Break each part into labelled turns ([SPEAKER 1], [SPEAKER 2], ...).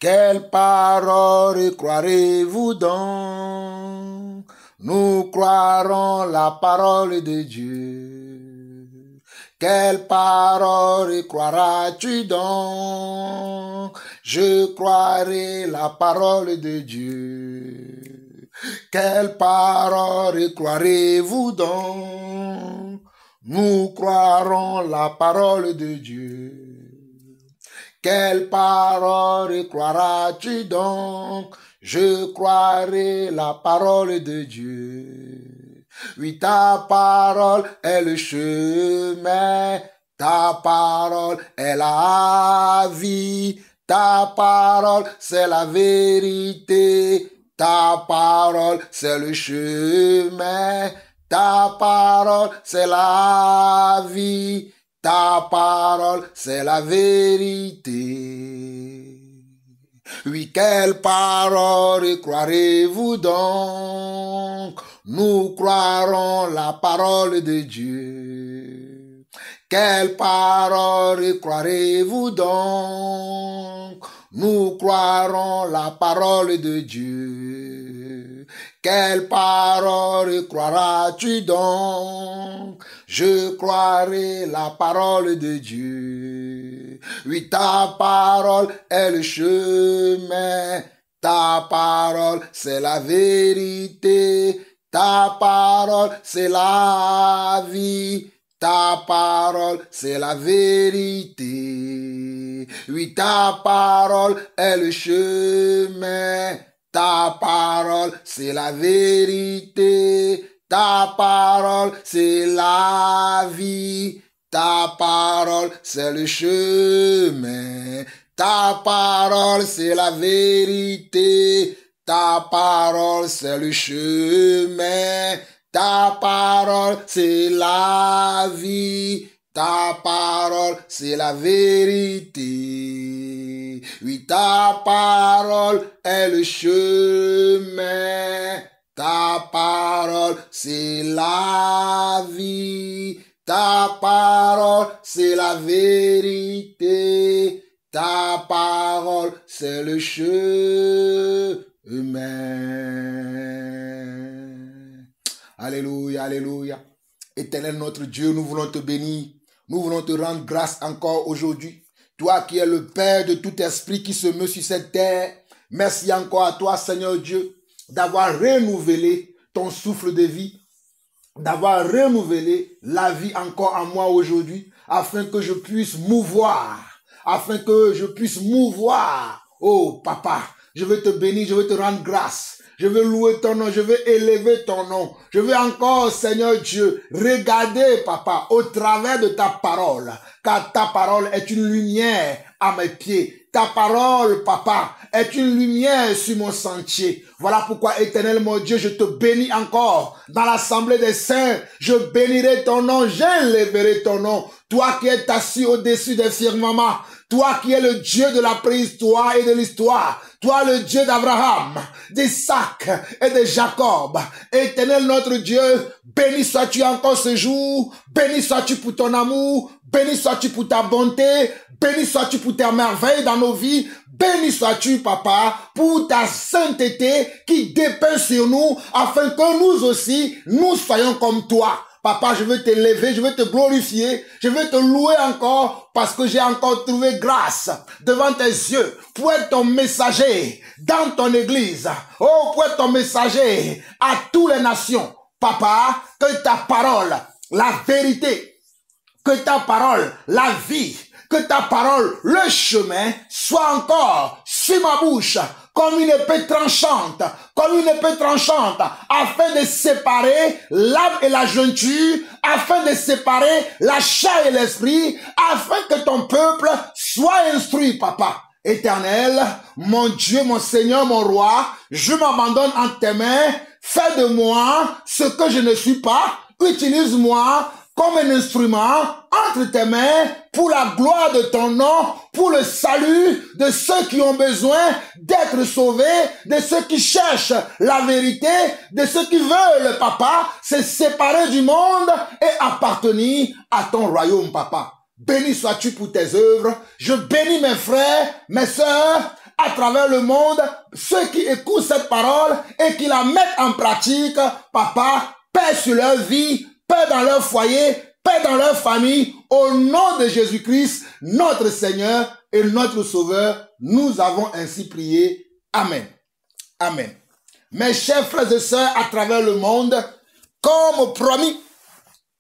[SPEAKER 1] Quelle parole croirez-vous donc? Nous croirons la parole de Dieu. Quelle parole croiras-tu donc? Je croirai la parole de Dieu. Quelle parole croirez-vous donc? Nous croirons la parole de Dieu. Quelle parole croiras-tu donc? Je croirai la parole de Dieu. Oui, ta parole est le chemin, ta parole est la vie, ta parole c'est la vérité, ta parole c'est le chemin, ta parole c'est la vie. Ta parole, c'est la vérité. Oui, quelle parole croirez-vous donc? Nous croirons la parole de Dieu. Quelle parole croirez-vous donc? Nous croirons la parole de Dieu. Quelle parole croiras-tu donc? Je croirai la parole de Dieu. Oui, ta parole est le chemin. Ta parole, c'est la vérité. Ta parole, c'est la vie. Ta parole, c'est la vérité. Oui, ta parole est le chemin. Ta parole, c'est la vérité. Ta parole, c'est la vie. Ta parole, c'est le chemin. Ta parole, c'est la vérité. Ta parole, c'est le chemin. Ta parole, c'est la vie. Ta parole, c'est la vérité. Oui, ta parole est le chemin. Ta parole, c'est la vie. Ta parole, c'est la vérité. Ta parole, c'est le chemin. Alléluia, alléluia. Éternel notre Dieu, nous voulons te bénir. Nous voulons te rendre grâce encore aujourd'hui. Toi qui es le Père de tout esprit qui se meut sur cette terre. Merci encore à toi, Seigneur Dieu, d'avoir renouvelé ton souffle de vie, d'avoir renouvelé la vie encore en moi aujourd'hui, afin que je puisse mouvoir, Oh, Papa, je veux te bénir, je veux te rendre grâce. Je veux louer ton nom, je veux élever ton nom. Je veux encore, Seigneur Dieu, regarder, Papa, au travers de ta parole. Car ta parole est une lumière à mes pieds. Ta parole, Papa, est une lumière sur mon sentier. Voilà pourquoi, éternel mon Dieu, je te bénis encore. Dans l'assemblée des saints, je bénirai ton nom, j'élèverai ton nom. Toi qui es assis au-dessus des firmaments, toi qui es le Dieu de la préhistoire et de l'histoire, toi le Dieu d'Abraham, d'Isaac et de Jacob, éternel notre Dieu, béni sois-tu encore ce jour, béni sois-tu pour ton amour, béni sois-tu pour ta bonté, béni sois-tu pour ta merveille dans nos vies, béni sois-tu, Papa, pour ta sainteté qui dépeint sur nous, afin que nous aussi, nous soyons comme toi. Papa, je veux t'élever, je veux te glorifier, je veux te louer encore parce que j'ai encore trouvé grâce devant tes yeux pour être ton messager dans ton église. Oh, pour être ton messager à toutes les nations. Papa, que ta parole, la vérité, que ta parole, la vie, que ta parole, le chemin, soit encore sur ma bouche comme une épée tranchante, afin de séparer l'âme et la jointure, afin de séparer la chair et l'esprit, afin que ton peuple soit instruit, Papa. Éternel, mon Dieu, mon Seigneur, mon roi, je m'abandonne en tes mains, fais de moi ce que je ne suis pas, utilise-moi comme un instrument entre tes mains pour la gloire de ton nom, pour le salut de ceux qui ont besoin d'être sauvés, de ceux qui cherchent la vérité, de ceux qui veulent, Papa, se séparer du monde et appartenir à ton royaume, Papa. béni sois-tu pour tes œuvres. Je bénis mes frères, mes sœurs, à travers le monde, ceux qui écoutent cette parole et qui la mettent en pratique. Papa, paix sur leur vie, paix dans leur foyer, paix dans leur famille. Au nom de Jésus-Christ, notre Seigneur et notre Sauveur, nous avons ainsi prié. Amen. Amen. Mes chers frères et sœurs à travers le monde, comme promis,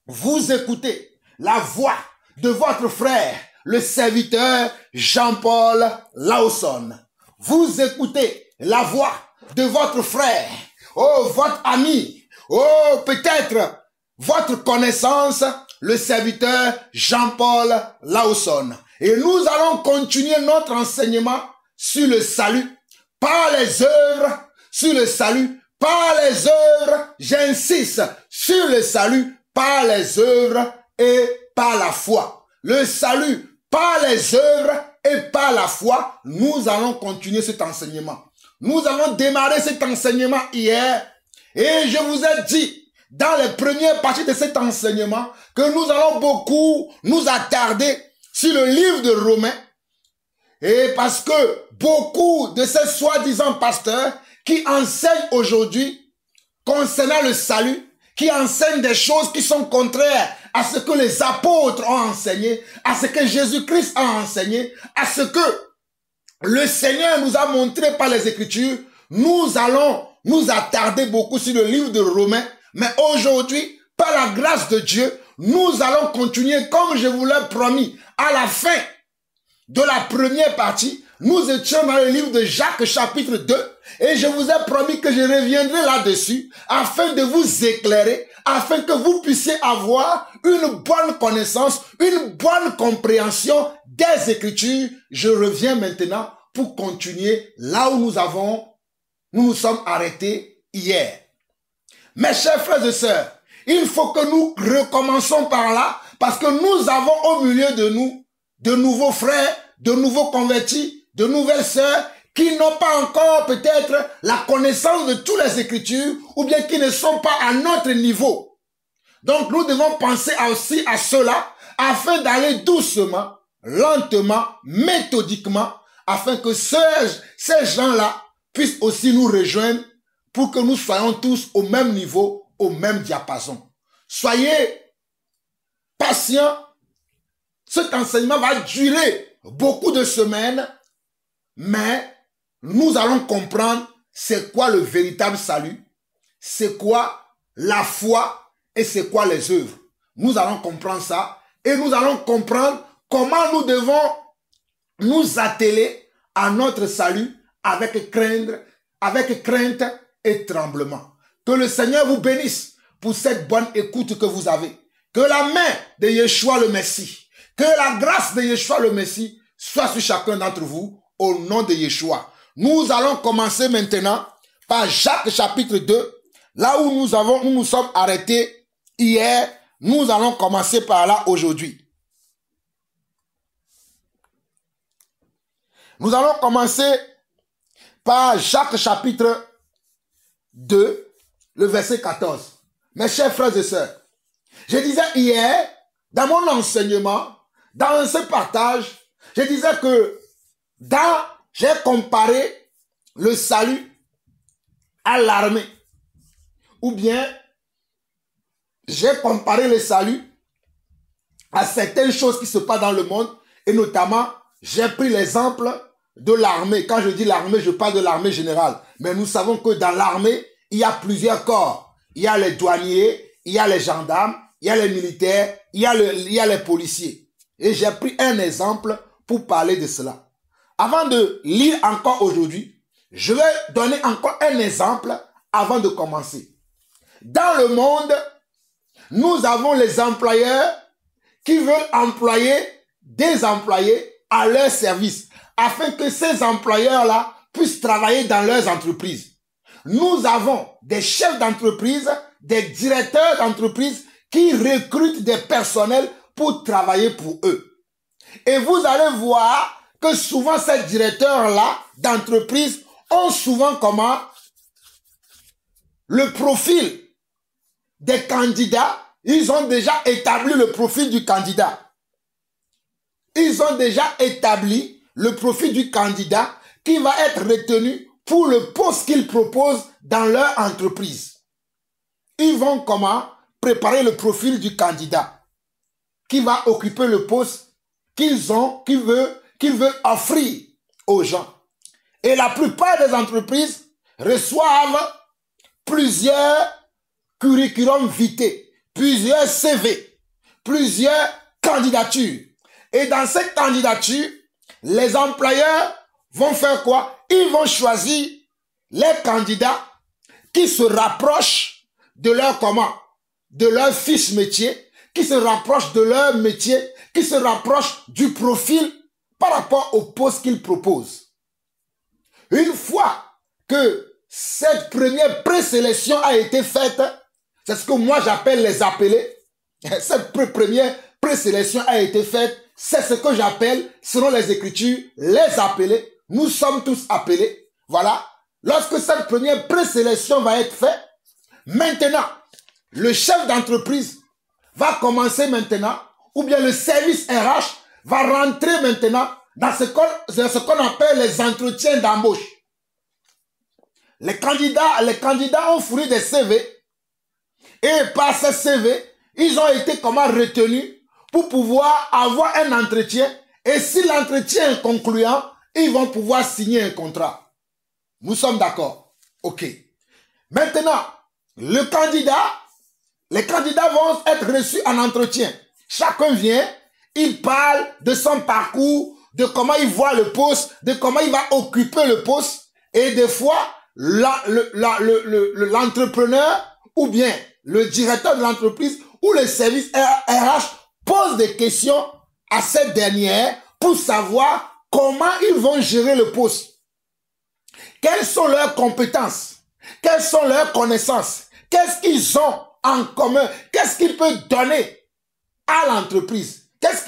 [SPEAKER 1] vous écoutez la voix de votre frère, le serviteur Jean-Paul Lawson. Vous écoutez la voix de votre frère, oh, votre ami, oh, peut-être votre connaissance, le serviteur Jean-Paul Lawson. Et nous allons continuer notre enseignement sur le salut, par les œuvres, sur le salut, par les œuvres, j'insiste, sur le salut, par les œuvres et par la foi. Le salut, par les œuvres et par la foi, nous allons continuer cet enseignement. Nous avons démarré cet enseignement hier et je vous ai dit, dans les premières parties de cet enseignement, que nous allons beaucoup nous attarder sur le livre de Romains. Et parce que beaucoup de ces soi-disant pasteurs qui enseignent aujourd'hui concernant le salut, qui enseignent des choses qui sont contraires à ce que les apôtres ont enseigné, à ce que Jésus-Christ a enseigné, à ce que le Seigneur nous a montré par les Écritures, nous allons nous attarder beaucoup sur le livre de Romains. Mais aujourd'hui, par la grâce de Dieu, nous allons continuer comme je vous l'ai promis. À la fin de la première partie, nous étions dans le livre de Jacques chapitre 2 et je vous ai promis que je reviendrai là-dessus afin de vous éclairer, afin que vous puissiez avoir une bonne connaissance, une bonne compréhension des Écritures. Je reviens maintenant pour continuer là où nous nous sommes arrêtés hier. Mes chers frères et sœurs, il faut que nous recommençons par là parce que nous avons au milieu de nous de nouveaux frères, de nouveaux convertis, de nouvelles sœurs qui n'ont pas encore peut-être la connaissance de toutes les Écritures ou bien qui ne sont pas à notre niveau. Donc nous devons penser aussi à cela afin d'aller doucement, lentement, méthodiquement afin que ces gens-là puissent aussi nous rejoindre pour que nous soyons tous au même niveau, au même diapason. Soyez patients. Cet enseignement va durer beaucoup de semaines, mais nous allons comprendre c'est quoi le véritable salut, c'est quoi la foi et c'est quoi les œuvres. Nous allons comprendre ça et nous allons comprendre comment nous devons nous atteler à notre salut avec crainte et tremblement. Que le Seigneur vous bénisse pour cette bonne écoute que vous avez. Que la main de Yeshua le Messie, que la grâce de Yeshua le Messie soit sur chacun d'entre vous au nom de Yeshua. Nous allons commencer maintenant par Jacques chapitre 2, là où nous sommes arrêtés hier. Nous allons commencer par là aujourd'hui. Nous allons commencer par Jacques chapitre 2, le verset 14. Mes chers frères et sœurs, je disais hier, dans mon enseignement, dans ce partage, je disais que j'ai comparé le salut à l'armée. Ou bien, j'ai comparé le salut à certaines choses qui se passent dans le monde. Et notamment, j'ai pris l'exemple de l'armée. Quand je dis l'armée, je parle de l'armée générale. Mais nous savons que dans l'armée, il y a plusieurs corps. Il y a les douaniers, il y a les gendarmes, il y a les militaires, il y a les policiers. Et j'ai pris un exemple pour parler de cela. Avant de lire encore aujourd'hui, je vais donner encore un exemple avant de commencer. Dans le monde, nous avons les employeurs qui veulent employer des employés à leur service afin que ces employeurs-là puissent travailler dans leurs entreprises. Nous avons des chefs d'entreprise, des directeurs d'entreprise qui recrutent des personnels pour travailler pour eux. Et vous allez voir que souvent ces directeurs-là d'entreprise ont souvent comment le profil des candidats. Ils ont déjà établi le profil du candidat. ils ont déjà établi le profil du candidat qui va être retenu pour le poste qu'ils proposent dans leur entreprise. Ils vont comment préparer le profil du candidat qui va occuper le poste qu'ils veulent offrir aux gens. Et la plupart des entreprises reçoivent plusieurs curriculum vitae, plusieurs CV, plusieurs candidatures. Et dans ces candidatures, les employeurs vont faire quoi? Ils vont choisir les candidats qui se rapprochent de leur de leur fiche métier, qui se rapprochent de leur métier, qui se rapprochent du profil par rapport au poste qu'ils proposent. Une fois que cette première présélection a été faite, c'est ce que moi j'appelle les appelés. Cette première présélection a été faite, c'est ce que j'appelle, selon les Écritures, les appelés. Nous sommes tous appelés. Voilà. Lorsque cette première présélection va être faite, maintenant, le chef d'entreprise va commencer maintenant, ou bien le service RH va rentrer maintenant dans ce qu'on appelle les entretiens d'embauche. Les candidats ont fourni des CV et par ces CV, ils ont été retenus pour pouvoir avoir un entretien, et si l'entretien est concluant, ils vont pouvoir signer un contrat. Nous sommes d'accord? Ok. Maintenant, les candidats vont être reçus en entretien. Chacun vient, il parle de son parcours, de comment il voit le poste, de comment il va occuper le poste, et des fois, l'entrepreneur ou bien le directeur de l'entreprise ou le service RH pose des questions à cette dernière pour savoir comment ils vont gérer le poste. Quelles sont leurs compétences? Quelles sont leurs connaissances? Qu'est-ce qu'ils ont en commun? Qu'est-ce qu'ils peuvent donner à l'entreprise? Qu'est-ce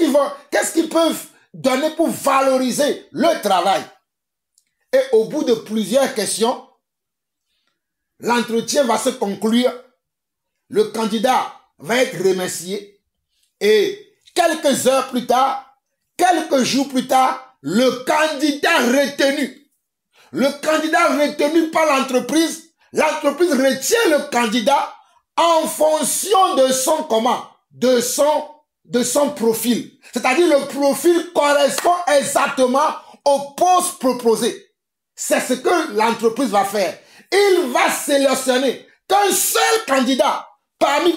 [SPEAKER 1] qu'ils peuvent donner pour valoriser le travail? Et au bout de plusieurs questions, l'entretien va se conclure. Le candidat va être remercié. Et quelques heures plus tard, quelques jours plus tard, le candidat retenu par l'entreprise retient le candidat en fonction de son de son profil. C'est-à-dire le profil correspond exactement au poste proposé. C'est ce que l'entreprise va faire. Il va sélectionner qu'un seul candidat parmi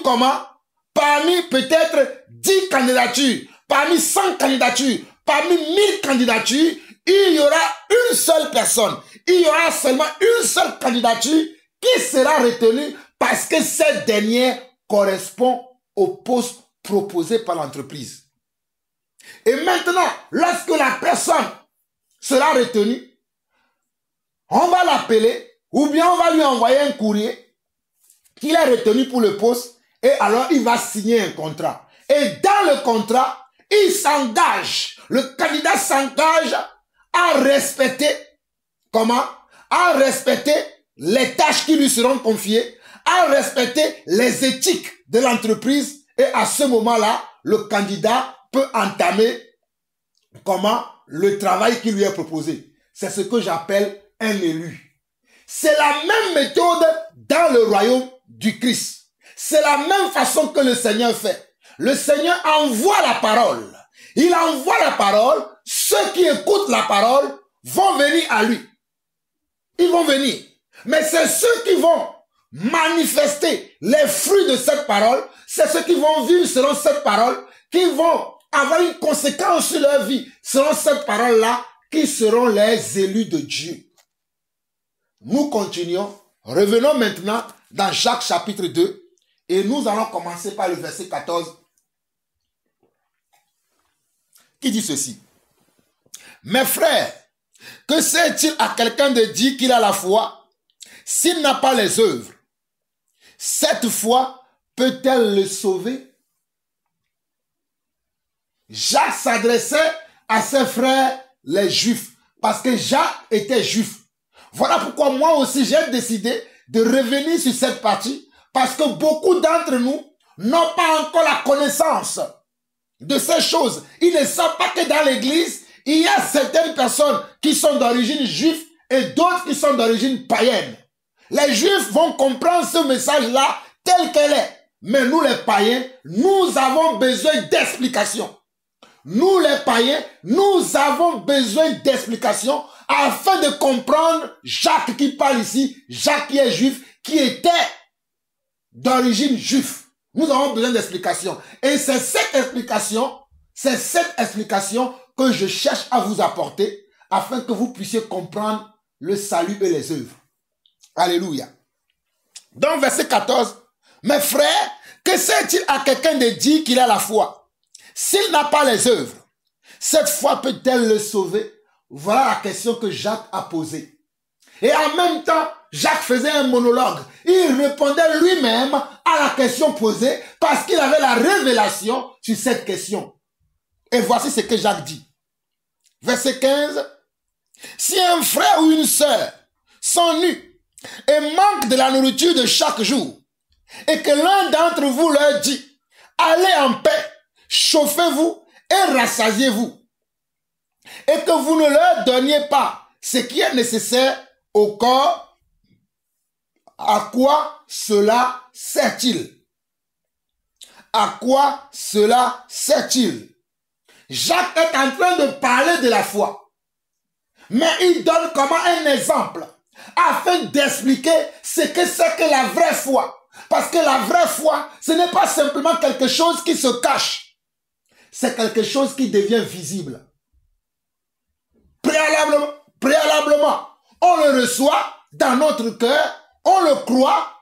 [SPEAKER 1] peut-être 10 candidatures, parmi 100 candidatures, parmi 1000 candidatures, il y aura une seule personne. Il y aura seulement une seule candidature qui sera retenue parce que cette dernière correspond au poste proposé par l'entreprise. Et maintenant, lorsque la personne sera retenue, on va l'appeler ou bien on va lui envoyer un courrier qu'il est retenu pour le poste et alors il va signer un contrat. Et dans le contrat, il s'engage, le candidat s'engage à respecter, à respecter les tâches qui lui seront confiées, à respecter les éthiques de l'entreprise et à ce moment-là, le candidat peut entamer le travail qui lui est proposé. C'est ce que j'appelle un élu. C'est la même méthode dans le royaume du Christ. C'est la même façon que le Seigneur fait. Le Seigneur envoie la parole. Il envoie la parole. Ceux qui écoutent la parole vont venir à lui. Ils vont venir. Mais c'est ceux qui vont manifester les fruits de cette parole. C'est ceux qui vont vivre selon cette parole, qui vont avoir une conséquence sur leur vie selon cette parole-là, qui seront les élus de Dieu. Nous continuons. Revenons maintenant dans Jacques chapitre 2 et nous allons commencer par le verset 14 qui dit ceci. Mes frères, que sert-il à quelqu'un de dire qu'il a la foi s'il n'a pas les œuvres? Cette foi peut-elle le sauver? Jacques s'adressait à ses frères les Juifs parce que Jacques était juif. Voilà pourquoi moi aussi j'ai décidé de revenir sur cette partie parce que beaucoup d'entre nous n'ont pas encore la connaissance de ces choses. Ils ne savent pas que dans l'église, il y a certaines personnes qui sont d'origine juive et d'autres qui sont d'origine païenne. Les juifs vont comprendre ce message-là tel qu'elle est. Mais nous les païens, nous avons besoin d'explications. Nous les païens, nous avons besoin d'explications afin de comprendre Jacques qui parle ici, Jacques qui est juif, qui était d'origine juive. Nous avons besoin d'explications. Et c'est cette explication que je cherche à vous apporter afin que vous puissiez comprendre le salut et les œuvres. Alléluia. Dans verset 14, mes frères, que sert-il à quelqu'un de dire qu'il a la foi s'il n'a pas les œuvres? Cette foi peut-elle le sauver? Voilà la question que Jacques a posée. Et en même temps, Jacques faisait un monologue. Il répondait lui-même à la question posée parce qu'il avait la révélation sur cette question. Et voici ce que Jacques dit. Verset 15. Si un frère ou une sœur s'ennuie et manque de la nourriture de chaque jour, et que l'un d'entre vous leur dit, allez en paix, chauffez-vous et rassasiez-vous, et que vous ne leur donniez pas ce qui est nécessaire au corps, à quoi cela sert-il? À quoi cela sert-il? Jacques est en train de parler de la foi, mais il donne comment un exemple afin d'expliquer ce que c'est que la vraie foi. Parce que la vraie foi, ce n'est pas simplement quelque chose qui se cache. C'est quelque chose qui devient visible. Préalablement, on le reçoit dans notre cœur, on le croit,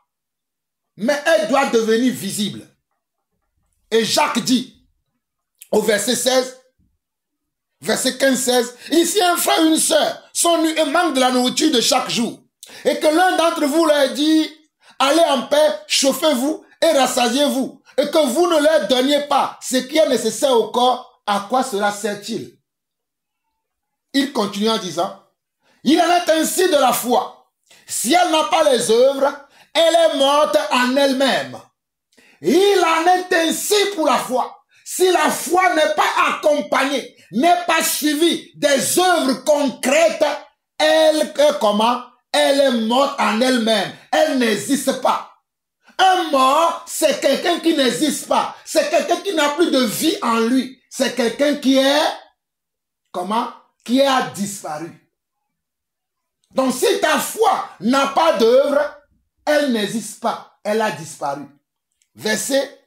[SPEAKER 1] mais elle doit devenir visible. Et Jacques dit, au verset 16, verset 15-16, ici un frère ou une sœur sont nus et manquent de la nourriture de chaque jour, et que l'un d'entre vous leur dit, allez en paix, chauffez-vous et rassasiez-vous, et que vous ne leur donniez pas ce qui est nécessaire au corps, à quoi cela sert-il? Il continue en disant, il en est ainsi de la foi. Si elle n'a pas les œuvres, elle est morte en elle-même. Il en est ainsi pour la foi. Si la foi n'est pas accompagnée, n'est pas suivie des œuvres concrètes, elle est comment? Elle est morte en elle-même. Elle n'existe pas. Un mort, c'est quelqu'un qui n'existe pas. C'est quelqu'un qui n'a plus de vie en lui. C'est quelqu'un qui est, comment? Qui a disparu. Donc si ta foi n'a pas d'œuvre, elle n'existe pas. Elle a disparu. Verset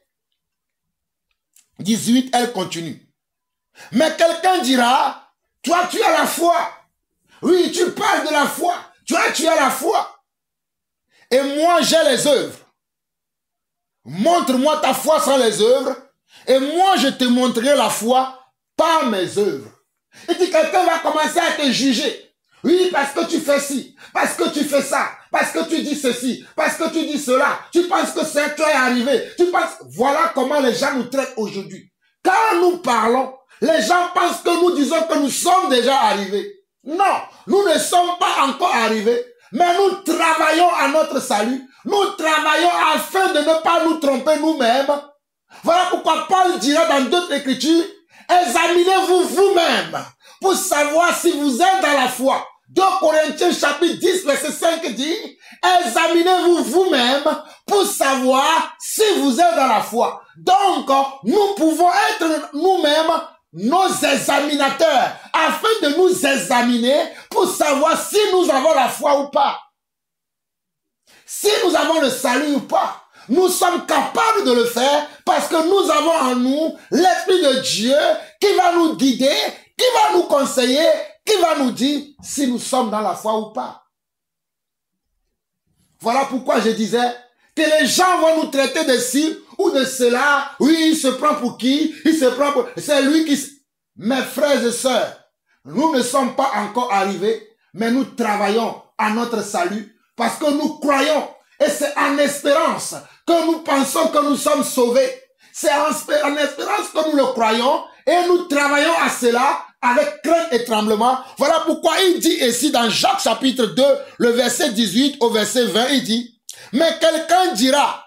[SPEAKER 1] 18, elle continue. Mais quelqu'un dira, toi tu as la foi. Oui, tu parles de la foi. Toi tu as la foi. Et moi j'ai les œuvres. Montre-moi ta foi sans les œuvres. Et moi je te montrerai la foi par mes œuvres. Et puis quelqu'un va commencer à te juger. Oui, parce que tu fais ci, parce que tu fais ça, parce que tu dis ceci, parce que tu dis cela. Tu penses que c'est toi est arrivé. Tu penses, voilà comment les gens nous traitent aujourd'hui. Quand nous parlons, les gens pensent que nous disons que nous sommes déjà arrivés. Non, nous ne sommes pas encore arrivés, mais nous travaillons à notre salut. Nous travaillons afin de ne pas nous tromper nous-mêmes. Voilà pourquoi Paul dira dans d'autres écritures, examinez-vous vous-même pour savoir si vous êtes dans la foi. 2 Corinthiens chapitre 10 verset 5 dit, examinez-vous vous-même pour savoir si vous êtes dans la foi. Donc, nous pouvons être nous-mêmes nos examinateurs afin de nous examiner pour savoir si nous avons la foi ou pas. Si nous avons le salut ou pas. Nous sommes capables de le faire parce que nous avons en nous l'Esprit de Dieu qui va nous guider, qui va nous conseiller, qui va nous dire si nous sommes dans la foi ou pas. Voilà pourquoi je disais que les gens vont nous traiter de ci ou de cela. Oui, il se prend pour qui? Il se prend pour... C'est lui qui... Mes frères et sœurs, nous ne sommes pas encore arrivés, mais nous travaillons à notre salut parce que nous croyons. Et c'est en espérance que nous pensons que nous sommes sauvés. C'est en espérance que nous le croyons et nous travaillons à cela avec crainte et tremblement. Voilà pourquoi il dit ici dans Jacques chapitre 2, le verset 18 au verset 20, il dit, mais quelqu'un dira,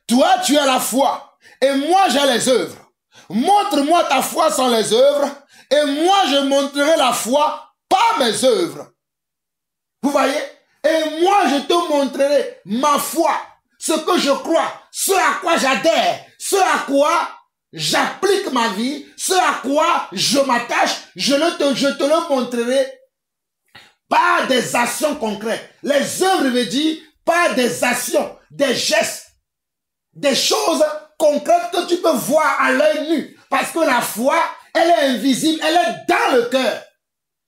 [SPEAKER 1] toi tu as la foi et moi j'ai les œuvres. montre-moi ta foi sans les œuvres, et moi je montrerai la foi par mes œuvres. Vous voyez? Et moi je te montrerai ma foi, ce que je crois, ce à quoi j'adhère, ce à quoi j'applique ma vie, ce à quoi je m'attache, je te le montrerai par des actions concrètes. Les œuvres veut dire par des actions, des gestes, des choses concrètes que tu peux voir à l'œil nu. Parce que la foi, elle est invisible, elle est dans le cœur.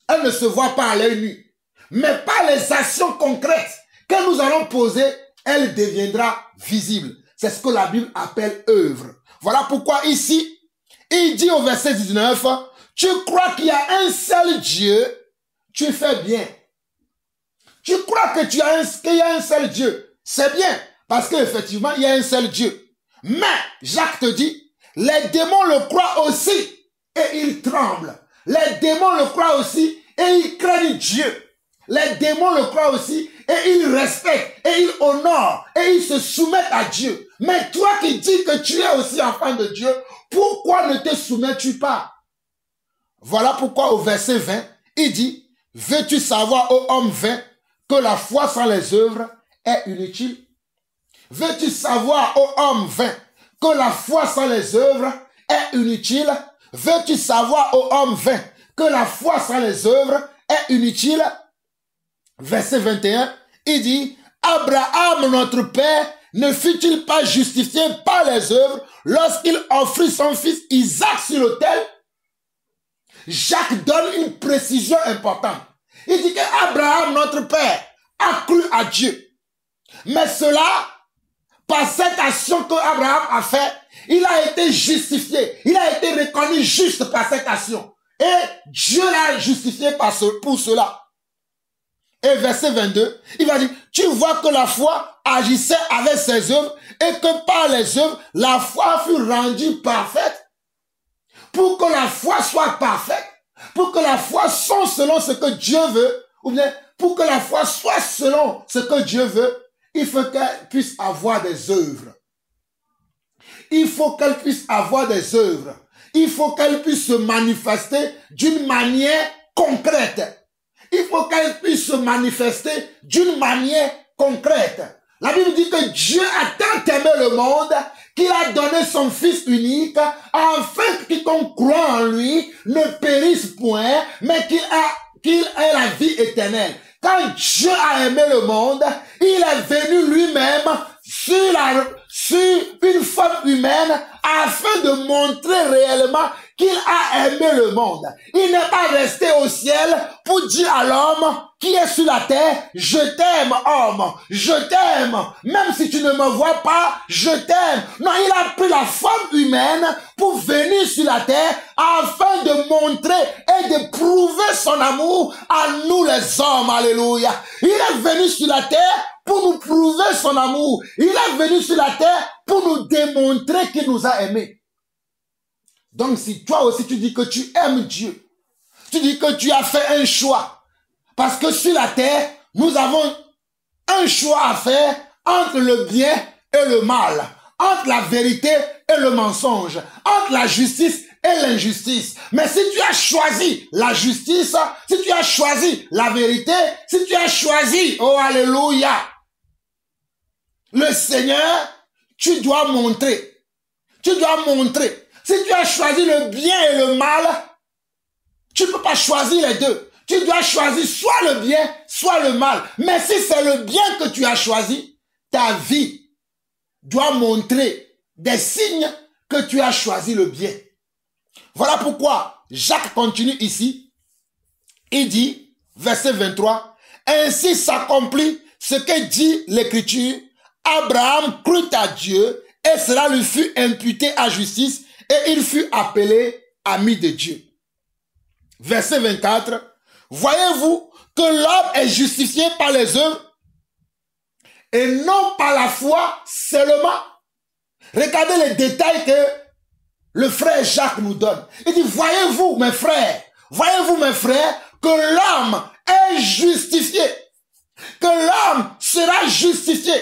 [SPEAKER 1] Elle ne se voit pas à l'œil nu. Mais par les actions concrètes que nous allons poser, elle deviendra visible. C'est ce que la Bible appelle œuvre. Voilà pourquoi ici, il dit au verset 19, tu crois qu'il y a un seul Dieu, tu fais bien. Tu crois que qu'il y a un seul Dieu, c'est bien, parce qu'effectivement, il y a un seul Dieu. Mais, Jacques te dit, les démons le croient aussi, et ils tremblent. Les démons le croient aussi, et ils craignent Dieu. Les démons le croient aussi, et ils respectent, et ils honorent, et ils se soumettent à Dieu. Mais toi qui dis que tu es aussi enfant de Dieu, pourquoi ne te soumets-tu pas? Voilà pourquoi au verset 20, il dit, veux-tu savoir, ô homme vain, que la foi sans les œuvres est inutile? Veux-tu savoir, ô homme vain, que la foi sans les œuvres est inutile? Veux-tu savoir, ô homme vain, que la foi sans les œuvres est inutile? Verset 21, il dit, Abraham, notre père, ne fut-il pas justifié par les œuvres lorsqu'il offrit son fils Isaac sur l'autel? Jacques donne une précision importante. Il dit qu'Abraham, notre père, a cru à Dieu. Mais cela, par cette action qu'Abraham a fait, il a été justifié. Il a été reconnu juste par cette action. Et Dieu l'a justifié pour cela. Et verset 22, il va dire, tu vois que la foi agissait avec ses œuvres et que par les œuvres, la foi fut rendue parfaite. Pour que la foi soit parfaite, pour que la foi soit selon ce que Dieu veut, ou bien pour que la foi soit selon ce que Dieu veut, il faut qu'elle puisse avoir des œuvres. Il faut qu'elle puisse avoir des œuvres. Il faut qu'elle puisse se manifester d'une manière concrète. Il faut qu'elle puisse se manifester d'une manière concrète. La Bible dit que Dieu a tant aimé le monde qu'il a donné son Fils unique afin que quiconque croit en lui ne périsse point, mais qu'il ait la vie éternelle. Quand Dieu a aimé le monde, il est venu lui-même sur une forme humaine afin de montrer réellement qu'il a aimé le monde. Il n'est pas resté au ciel pour dire à l'homme qui est sur la terre, je t'aime homme, je t'aime, même si tu ne me vois pas, je t'aime. Non, il a pris la forme humaine pour venir sur la terre afin de montrer et de prouver son amour à nous les hommes. Alléluia. Il est venu sur la terre pour nous prouver son amour. Il est venu sur la terre pour nous démontrer qu'il nous a aimés. Donc si toi aussi tu dis que tu aimes Dieu, tu dis que tu as fait un choix, parce que sur la terre, nous avons un choix à faire entre le bien et le mal, entre la vérité et le mensonge, entre la justice et l'injustice. Mais si tu as choisi la justice, si tu as choisi la vérité, si tu as choisi, oh alléluia, le Seigneur, tu dois montrer. Si tu as choisi le bien et le mal, tu ne peux pas choisir les deux. Tu dois choisir soit le bien, soit le mal. Mais si c'est le bien que tu as choisi, ta vie doit montrer des signes que tu as choisi le bien. Voilà pourquoi Jacques continue ici. Il dit, verset 23, « Ainsi s'accomplit ce que dit l'Écriture. Abraham crut à Dieu et cela lui fut imputé à justice et il fut appelé ami de Dieu. » Verset 24. Voyez-vous que l'homme est justifié par les œuvres et non par la foi seulement. Regardez les détails que le frère Jacques nous donne. Il dit, voyez-vous mes frères, que l'homme est justifié, que l'homme sera justifié,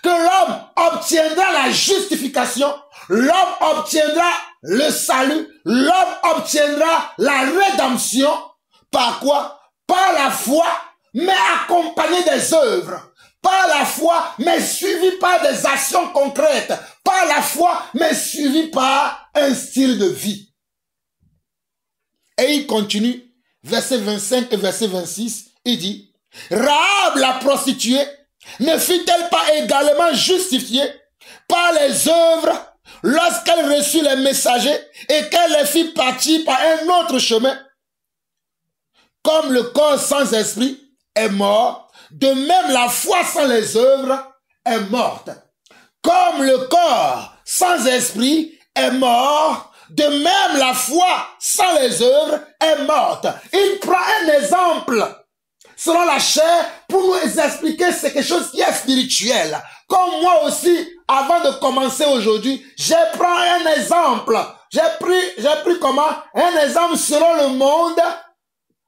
[SPEAKER 1] que l'homme obtiendra la justification, l'homme obtiendra le salut, l'homme obtiendra la rédemption. Par quoi? Par la foi, mais accompagné des œuvres. Par la foi, mais suivi par des actions concrètes. Par la foi, mais suivi par un style de vie. Et il continue, verset 25 et verset 26, il dit, Rahab la prostituée, ne fut-elle pas également justifiée par les œuvres lorsqu'elle reçut les messagers et qu'elle les fit partir par un autre chemin? Comme le corps sans esprit est mort, de même la foi sans les œuvres est morte. Comme le corps sans esprit est mort, de même la foi sans les œuvres est morte. Il prend un exemple selon la chair pour nous expliquer c'est quelque chose qui est spirituel. Comme moi aussi, avant de commencer aujourd'hui, j'ai pris un exemple. J'ai pris comment? Un exemple selon le monde.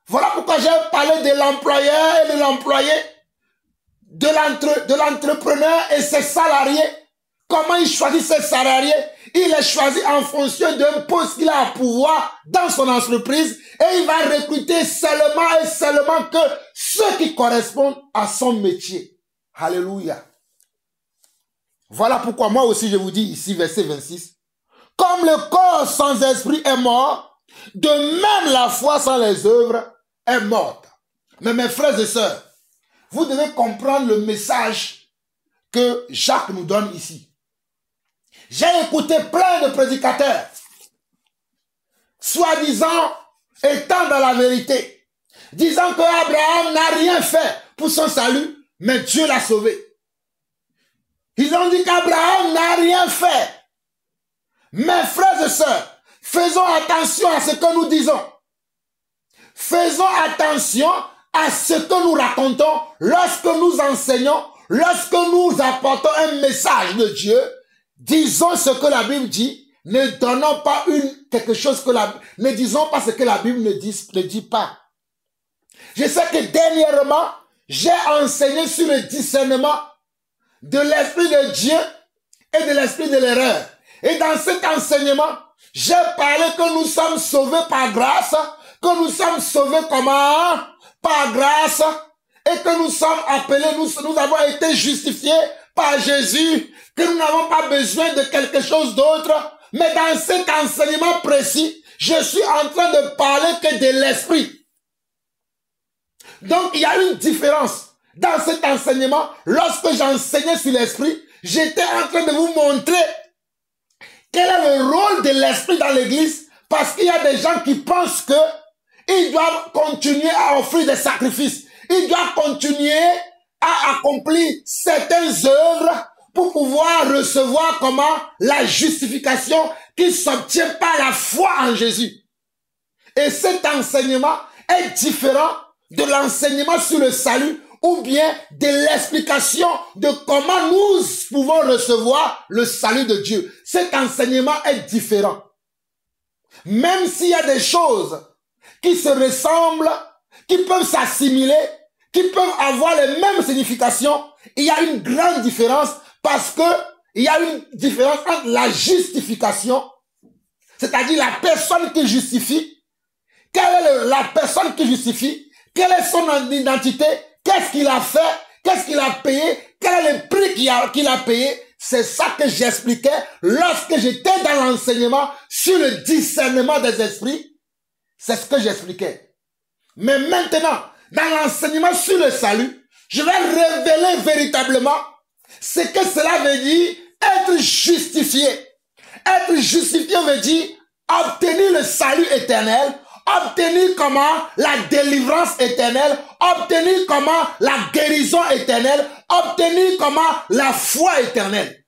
[SPEAKER 1] Voilà pourquoi j'ai parlé de l'employeur et de l'employé, de l'entrepreneur et ses salariés. Comment il choisit ses salariés? Il les choisit en fonction d'un poste qu'il a à pouvoir dans son entreprise et il va recruter seulement et seulement que ceux qui correspondent à son métier. Alléluia. Voilà pourquoi moi aussi je vous dis ici, verset 26. Comme le corps sans esprit est mort, de même la foi sans les œuvres est morte. Mais mes frères et sœurs, vous devez comprendre le message que Jacques nous donne ici. J'ai écouté plein de prédicateurs, soi-disant étant dans la vérité, disant que Abraham n'a rien fait pour son salut, mais Dieu l'a sauvé. Ils ont dit qu'Abraham n'a rien fait. Mes frères et sœurs, faisons attention à ce que nous disons. Faisons attention à ce que nous racontons lorsque nous enseignons, lorsque nous apportons un message de Dieu. Disons ce que la Bible dit, ne donnons pas quelque chose que ne disons pas ce que la Bible ne dit pas. Je sais que dernièrement, j'ai enseigné sur le discernement de l'Esprit de Dieu et de l'Esprit de l'erreur. Et dans cet enseignement, j'ai parlé que nous sommes sauvés par grâce, que nous sommes sauvés comment? Par grâce, et que nous sommes appelés, nous avons été justifiés par Jésus, que nous n'avons pas besoin de quelque chose d'autre. Mais dans cet enseignement précis, je suis en train de parler que de l'Esprit. Donc il y a une différence. Dans cet enseignement, lorsque j'enseignais sur l'Esprit, j'étais en train de vous montrer quel est le rôle de l'Esprit dans l'Église, parce qu'il y a des gens qui pensent que ils doivent continuer à offrir des sacrifices. Ils doivent continuer à accomplir certaines œuvres pour pouvoir recevoir comment la justification qui s'obtient par la foi en Jésus. Et cet enseignement est différent de l'enseignement sur le salut ou bien de l'explication de comment nous pouvons recevoir le salut de Dieu. Cet enseignement est différent. Même s'il y a des choses qui se ressemblent, qui peuvent s'assimiler, qui peuvent avoir les mêmes significations, il y a une grande différence parce que il y a une différence entre la justification, c'est-à-dire la personne qui justifie. Quelle est la personne qui justifie? Quelle est son identité? Qu'est-ce qu'il a fait? Qu'est-ce qu'il a payé? Quel est le prix qu'il a payé? C'est ça que j'expliquais lorsque j'étais dans l'enseignement sur le discernement des esprits. C'est ce que j'expliquais. Mais maintenant, dans l'enseignement sur le salut, je vais révéler véritablement ce que cela veut dire être justifié. Être justifié veut dire obtenir le salut éternel, obtenir comment la délivrance éternelle, obtenir comment la guérison éternelle, obtenir comment la foi éternelle.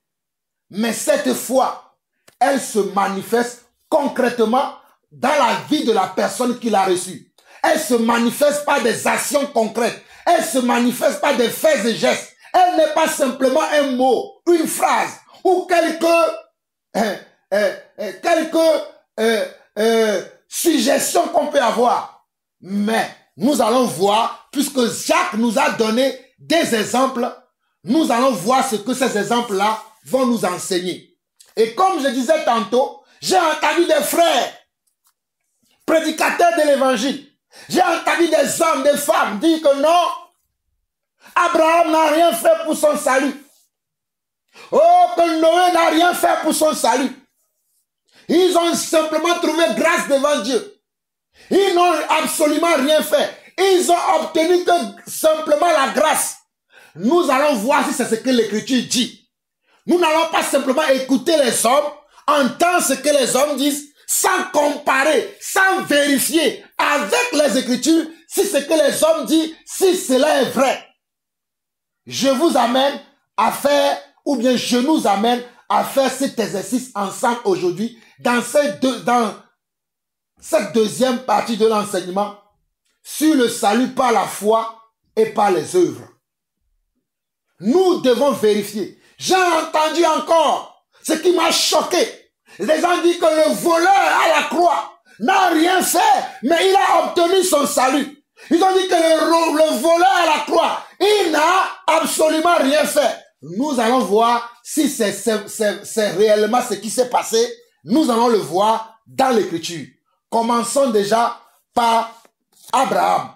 [SPEAKER 1] Mais cette foi, elle se manifeste concrètement dans la vie de la personne qui l'a reçue. Elle se manifeste par des actions concrètes. Elle se manifeste par des faits et gestes. Elle n'est pas simplement un mot, une phrase ou quelques suggestions qu'on peut avoir. Mais nous allons voir, puisque Jacques nous a donné des exemples, nous allons voir ce que ces exemples-là vont nous enseigner. Et comme je disais tantôt, J'ai entendu des frères, prédicateurs de l'évangile. J'ai entendu des hommes, des femmes dire que non, Abraham n'a rien fait pour son salut. Oh, que Noé n'a rien fait pour son salut. Ils ont simplement trouvé grâce devant Dieu. Ils n'ont absolument rien fait. Ils ont obtenu que simplement la grâce. Nous allons voir si c'est ce que l'Écriture dit. Nous n'allons pas simplement écouter les hommes, entendre ce que les hommes disent, sans comparer, sans vérifier avec les Écritures si ce que les hommes disent, si cela est vrai. Je vous amène à faire, ou bien je nous amène à faire cet exercice ensemble aujourd'hui dans cette deuxième partie de l'enseignement sur le salut par la foi et par les œuvres. Nous devons vérifier. J'ai entendu encore ce qui m'a choqué. Les gens disent que le voleur à la croix n'a rien fait, mais il a obtenu son salut. Ils ont dit que le voleur à la croix, il n'a absolument rien fait. Nous allons voir si c'est réellement ce qui s'est passé. Nous allons le voir dans l'Écriture. Commençons déjà par Abraham.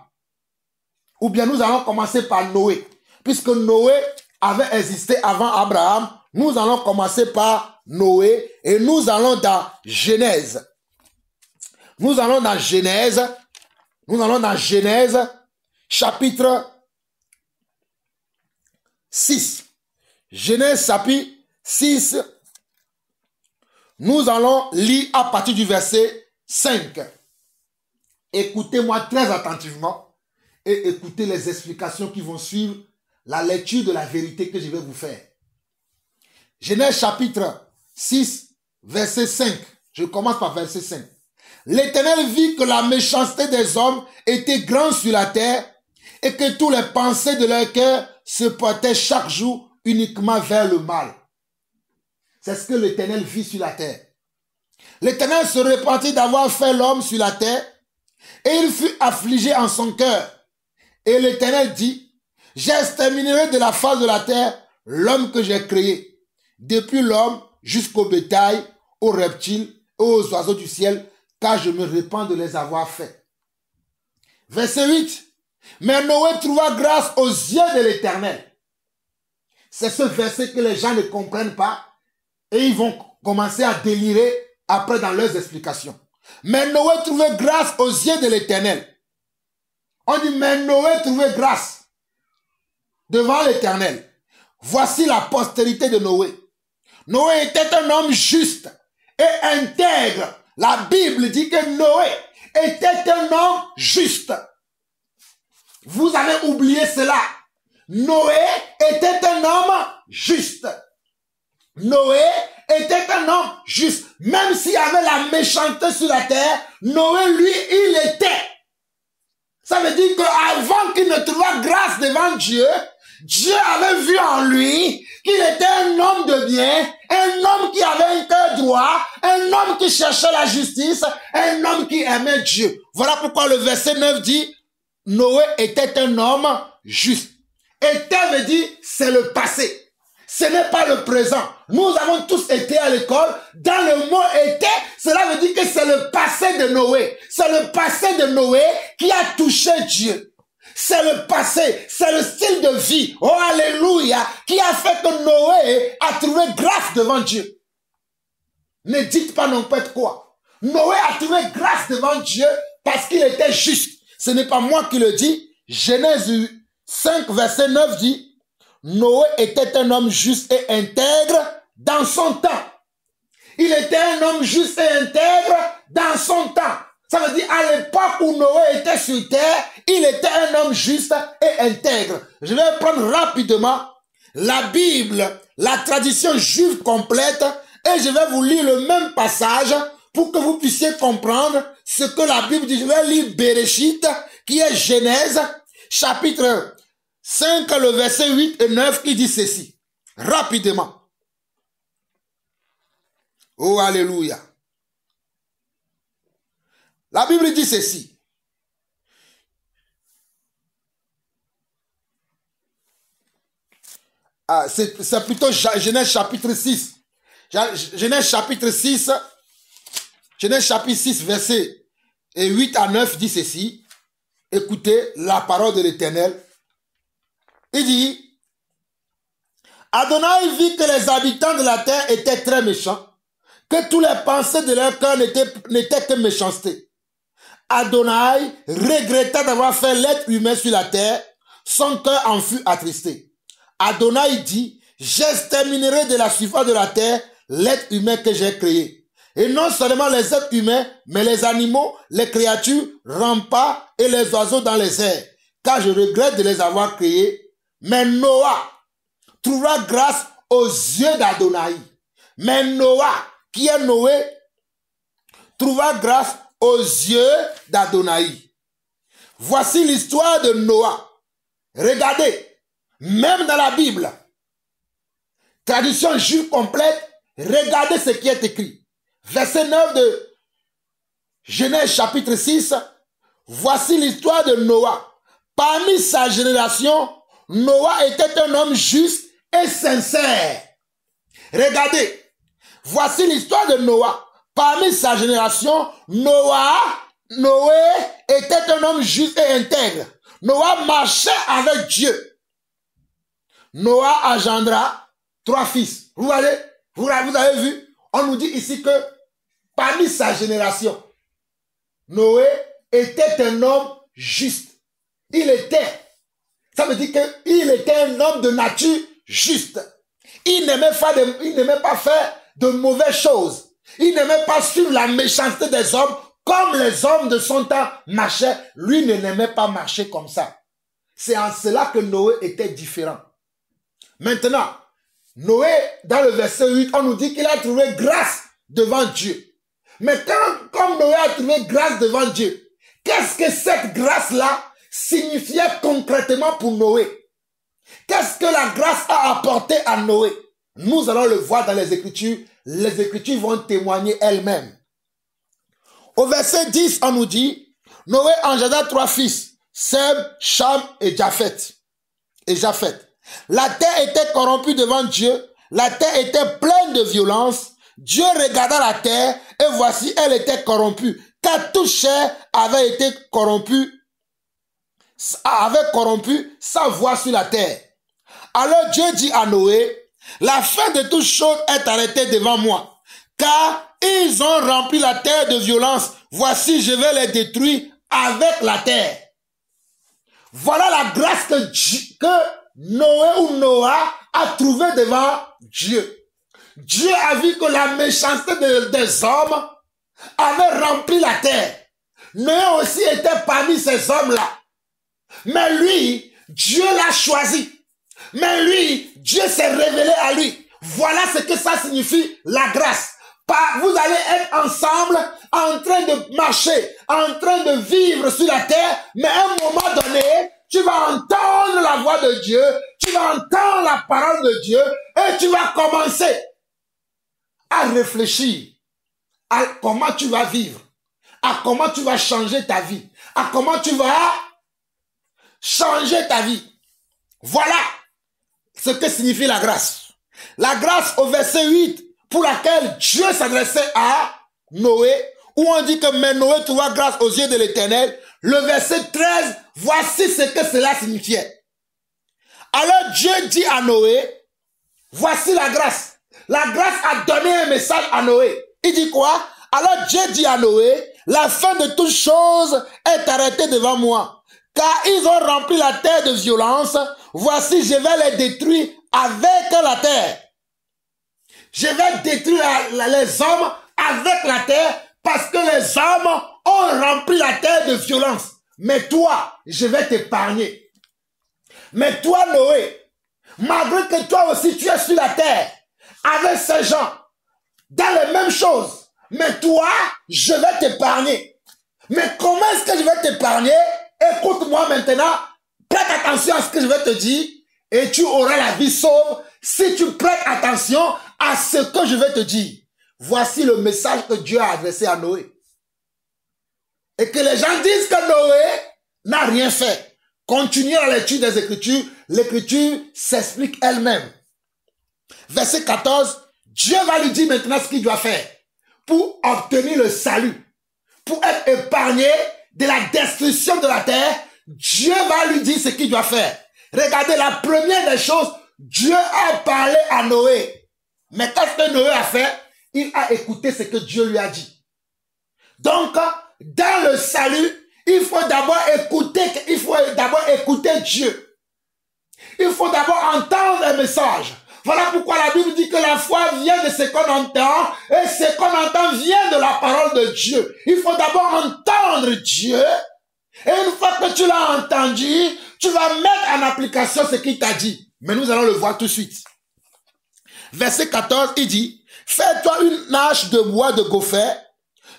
[SPEAKER 1] Ou bien nous allons commencer par Noé. Puisque Noé avait existé avant Abraham, nous allons commencer par Noé et nous allons dans Genèse. Nous allons dans Genèse chapitre 6. Genèse chapitre 6. Nous allons lire à partir du verset 5. Écoutez-moi très attentivement et écoutez les explications qui vont suivre la lecture de la vérité que je vais vous faire. Genèse chapitre 6, verset 5. Je commence par verset 5. L'Éternel vit que la méchanceté des hommes était grande sur la terre et que tous les pensées de leur cœur se portaient chaque jour uniquement vers le mal. C'est ce que l'Éternel vit sur la terre. L'Éternel se repentit d'avoir fait l'homme sur la terre et il fut affligé en son cœur. Et l'Éternel dit, j'exterminerai de la face de la terre l'homme que j'ai créé, depuis l'homme jusqu'au bétail, aux reptiles et aux oiseaux du ciel, car je me répands de les avoir faits. Verset 8. Mais Noé trouva grâce aux yeux de l'Éternel. C'est ce verset que les gens ne comprennent pas et ils vont commencer à délirer après dans leurs explications. Mais Noé trouvait grâce aux yeux de l'Éternel. On dit, mais Noé trouvait grâce devant l'Éternel. Voici la postérité de Noé. Noé était un homme juste et intègre. La Bible dit que Noé était un homme juste. Vous avez oublié cela. Noé était un homme juste. Noé était un homme juste. Même s'il y avait la méchanceté sur la terre, Noé, lui, il était. Ça veut dire qu'avant qu'il ne trouve grâce devant Dieu, Dieu avait vu en lui qu'il était un homme de bien, un homme qui avait un cœur droit, un homme qui cherchait la justice, un homme qui aimait Dieu. Voilà pourquoi le verset 9 dit, Noé était un homme juste. Était veut dire, c'est le passé. Ce n'est pas le présent. Nous avons tous été à l'école. Dans le mot était, cela veut dire que c'est le passé de Noé. C'est le passé de Noé qui a touché Dieu. C'est le passé, c'est le style de vie, oh alléluia, qui a fait que Noé a trouvé grâce devant Dieu. Ne dites pas n'importe quoi. Noé a trouvé grâce devant Dieu parce qu'il était juste. Ce n'est pas moi qui le dis. Genèse 5, verset 9 dit, Noé était un homme juste et intègre dans son temps. Il était un homme juste et intègre dans son temps. Ça veut dire, à l'époque où Noé était sur terre, il était un homme juste et intègre. Je vais prendre rapidement la Bible, la tradition juive complète, et je vais vous lire le même passage pour que vous puissiez comprendre ce que la Bible dit. Je vais lire Bereshit, qui est Genèse, chapitre 5, le verset 8 et 9, qui dit ceci. Rapidement. Oh, alléluia. La Bible dit ceci. C'est plutôt Genèse chapitre 6. Genèse chapitre 6, Genèse chapitre 6, verset 8 à 9 dit ceci. Écoutez la parole de l'Éternel. Il dit, Adonai vit que les habitants de la terre étaient très méchants, que tous les pensées de leur cœur n'étaient que méchanceté. Adonai regretta d'avoir fait l'être humain sur la terre, son cœur en fut attristé. Adonai dit, j'exterminerai de la surface de la terre l'être humain que j'ai créé. Et non seulement les êtres humains, mais les animaux, les créatures, rampants et les oiseaux dans les airs, car je regrette de les avoir créés. Mais Noah trouvera grâce aux yeux d'Adonai. Mais Noah, qui est Noé, trouvera grâce aux yeux d'Adonai. Voici l'histoire de Noah. Regardez, même dans la Bible, traduction juive complète, regardez ce qui est écrit. Verset 9 de Genèse chapitre 6, voici l'histoire de Noah. Parmi sa génération, Noah était un homme juste et sincère. Regardez, voici l'histoire de Noah. Parmi sa génération, Noé était un homme juste et intègre. Noah marchait avec Dieu. Noah engendra 3 fils. Vous avez vu, on nous dit ici que parmi sa génération, Noé était un homme juste. Ça veut dire qu'il était un homme de nature juste. Il n'aimait pas faire de mauvaises choses. Il n'aimait pas suivre la méchanceté des hommes comme les hommes de son temps marchaient. Lui n'aimait pas marcher comme ça. C'est en cela que Noé était différent. Maintenant, Noé, dans le verset 8, on nous dit qu'il a trouvé grâce devant Dieu. Mais comme Noé a trouvé grâce devant Dieu, qu'est-ce que cette grâce-là signifiait concrètement pour Noé? Qu'est-ce que la grâce a apporté à Noé? Nous allons le voir dans les Écritures. Les Écritures vont témoigner elles-mêmes. Au verset 10, on nous dit, Noé engendra 3 fils, Sem, Cham et Japheth. La terre était corrompue devant Dieu, la terre était pleine de violence. Dieu regarda la terre et voici elle était corrompue, car toute chair avait corrompu sa voix sur la terre. Alors Dieu dit à Noé, la fin de toutes choses est arrêtée devant moi, car ils ont rempli la terre de violence. Voici, je vais les détruire avec la terre. Voilà la grâce que Noé ou Noah a trouvée devant Dieu. Dieu a vu que la méchanceté des hommes avait rempli la terre. Noé aussi était parmi ces hommes-là. Mais lui, Dieu l'a choisi. Mais lui, Dieu s'est révélé à lui. Voilà ce que ça signifie, la grâce. Vous allez être ensemble, en train de marcher, en train de vivre sur la terre, mais à un moment donné, tu vas entendre la voix de Dieu, tu vas entendre la parole de Dieu, et tu vas commencer à réfléchir à comment tu vas vivre, à comment tu vas changer ta vie, à comment tu vas changer ta vie. Voilà ce que signifie la grâce. La grâce au verset 8, pour laquelle Dieu s'adressait à Noé, où on dit que mais Noé trouva grâce aux yeux de l'Éternel. Le verset 13, voici ce que cela signifiait. Alors Dieu dit à Noé, voici la grâce. La grâce a donné un message à Noé. Il dit quoi? Alors Dieu dit à Noé, la fin de toutes choses est arrêtée devant moi, car ils ont rempli la terre de violence. Voici, je vais les détruire avec la terre. Je vais détruire les hommes avec la terre parce que les hommes ont rempli la terre de violence. Mais toi, je vais t'épargner. Mais toi, Noé, malgré que toi aussi tu es sur la terre avec ces gens dans les mêmes choses, mais toi, je vais t'épargner. Mais comment est-ce que je vais t'épargner? Écoute-moi maintenant, prête attention à ce que je vais te dire et tu auras la vie sauve si tu prêtes attention à ce que je vais te dire. Voici le message que Dieu a adressé à Noé. Et que les gens disent que Noé n'a rien fait. Continuez la lecture des Écritures. L'Écriture s'explique elle-même. Verset 14, Dieu va lui dire maintenant ce qu'il doit faire. pour obtenir le salut, pour être épargné de la destruction de la terre, Dieu va lui dire ce qu'il doit faire. Regardez, la première des choses, Dieu a parlé à Noé. Mais qu'est-ce que Noé a fait? Il a écouté ce que Dieu lui a dit. Donc, dans le salut, il faut d'abord écouter Dieu. Il faut d'abord entendre un message. Voilà pourquoi la Bible dit que la foi vient de ce qu'on entend et ce qu'on entend vient de la parole de Dieu. Il faut d'abord entendre Dieu et une fois que tu l'as entendu, tu vas mettre en application ce qu'il t'a dit. Mais nous allons le voir tout de suite. Verset 14, il dit, fais-toi une hache de bois de gopher,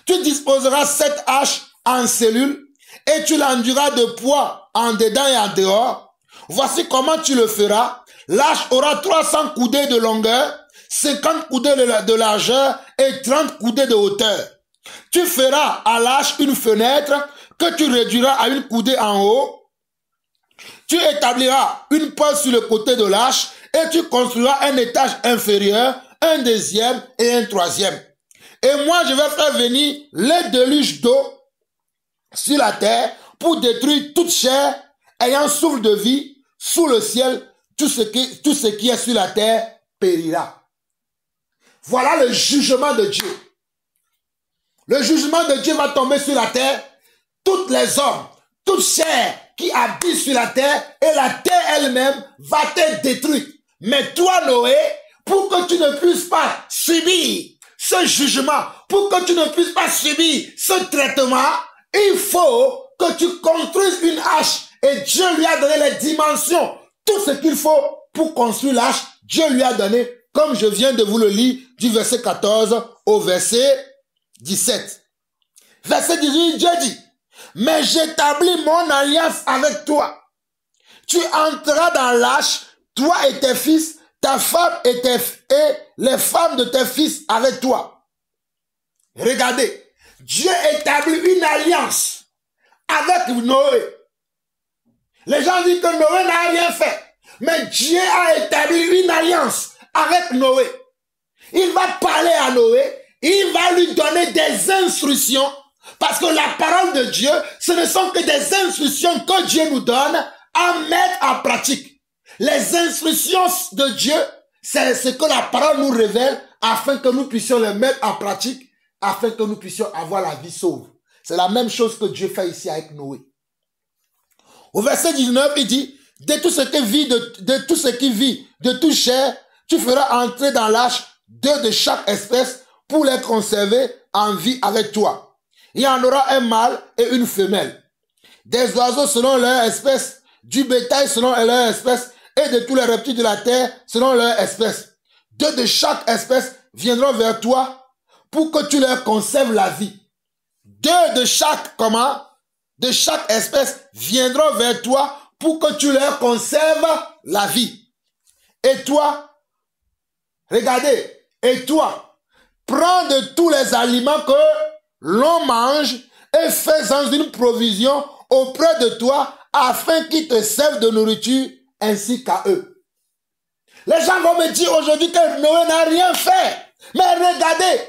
[SPEAKER 1] tu disposeras cette hache en cellules et tu l'enduras de poids en dedans et en dehors. Voici comment tu le feras. L'âche aura 300 coudées de longueur, 50 coudées de largeur et 30 coudées de hauteur. Tu feras à l'âche une fenêtre que tu réduiras à une coudée en haut. Tu établiras une porte sur le côté de l'âche et tu construiras un étage inférieur, un deuxième et un troisième. Et moi, je vais faire venir les déluges d'eau sur la terre pour détruire toute chair ayant souffle de vie sous le ciel. Tout ce qui est sur la terre périra. Voilà le jugement de Dieu. Le jugement de Dieu va tomber sur la terre. Toutes les hommes, toute chair qui habite sur la terre et la terre elle-même va être détruite. Mais toi, Noé, pour que tu ne puisses pas subir ce jugement, pour que tu ne puisses pas subir ce traitement, il faut que tu construises une hache. Et Dieu lui a donné les dimensions. Tout ce qu'il faut pour construire l'arche, Dieu lui a donné, comme je viens de vous le lire, du verset 14 au verset 17. Verset 18, Dieu dit, mais j'établis mon alliance avec toi. Tu entreras dans l'arche, toi et tes fils, ta femme et les femmes de tes fils avec toi. Regardez, Dieu établit une alliance avec Noé. Les gens disent que Noé n'a rien fait. Mais Dieu a établi une alliance avec Noé. Il va parler à Noé. Il va lui donner des instructions. Parce que la parole de Dieu, ce ne sont que des instructions que Dieu nous donne à mettre en pratique. Les instructions de Dieu, c'est ce que la parole nous révèle afin que nous puissions les mettre en pratique, afin que nous puissions avoir la vie sauve. C'est la même chose que Dieu fait ici avec Noé. Au verset 19, il dit, de tout ce qui vit, de toute chair, tu feras entrer dans l'arche 2 de chaque espèce pour les conserver en vie avec toi. Il y en aura un mâle et une femelle. Des oiseaux selon leur espèce, du bétail selon leur espèce et de tous les reptiles de la terre selon leur espèce. 2 de chaque espèce viendront vers toi pour que tu leur conserves la vie. 2 de chaque, de chaque espèce viendront vers toi pour que tu leur conserves la vie. Et toi, regardez, et toi, prends de tous les aliments que l'on mange et fais-en une provision auprès de toi afin qu'ils te servent de nourriture ainsi qu'à eux. Les gens vont me dire aujourd'hui que Noé n'a rien fait. Mais regardez,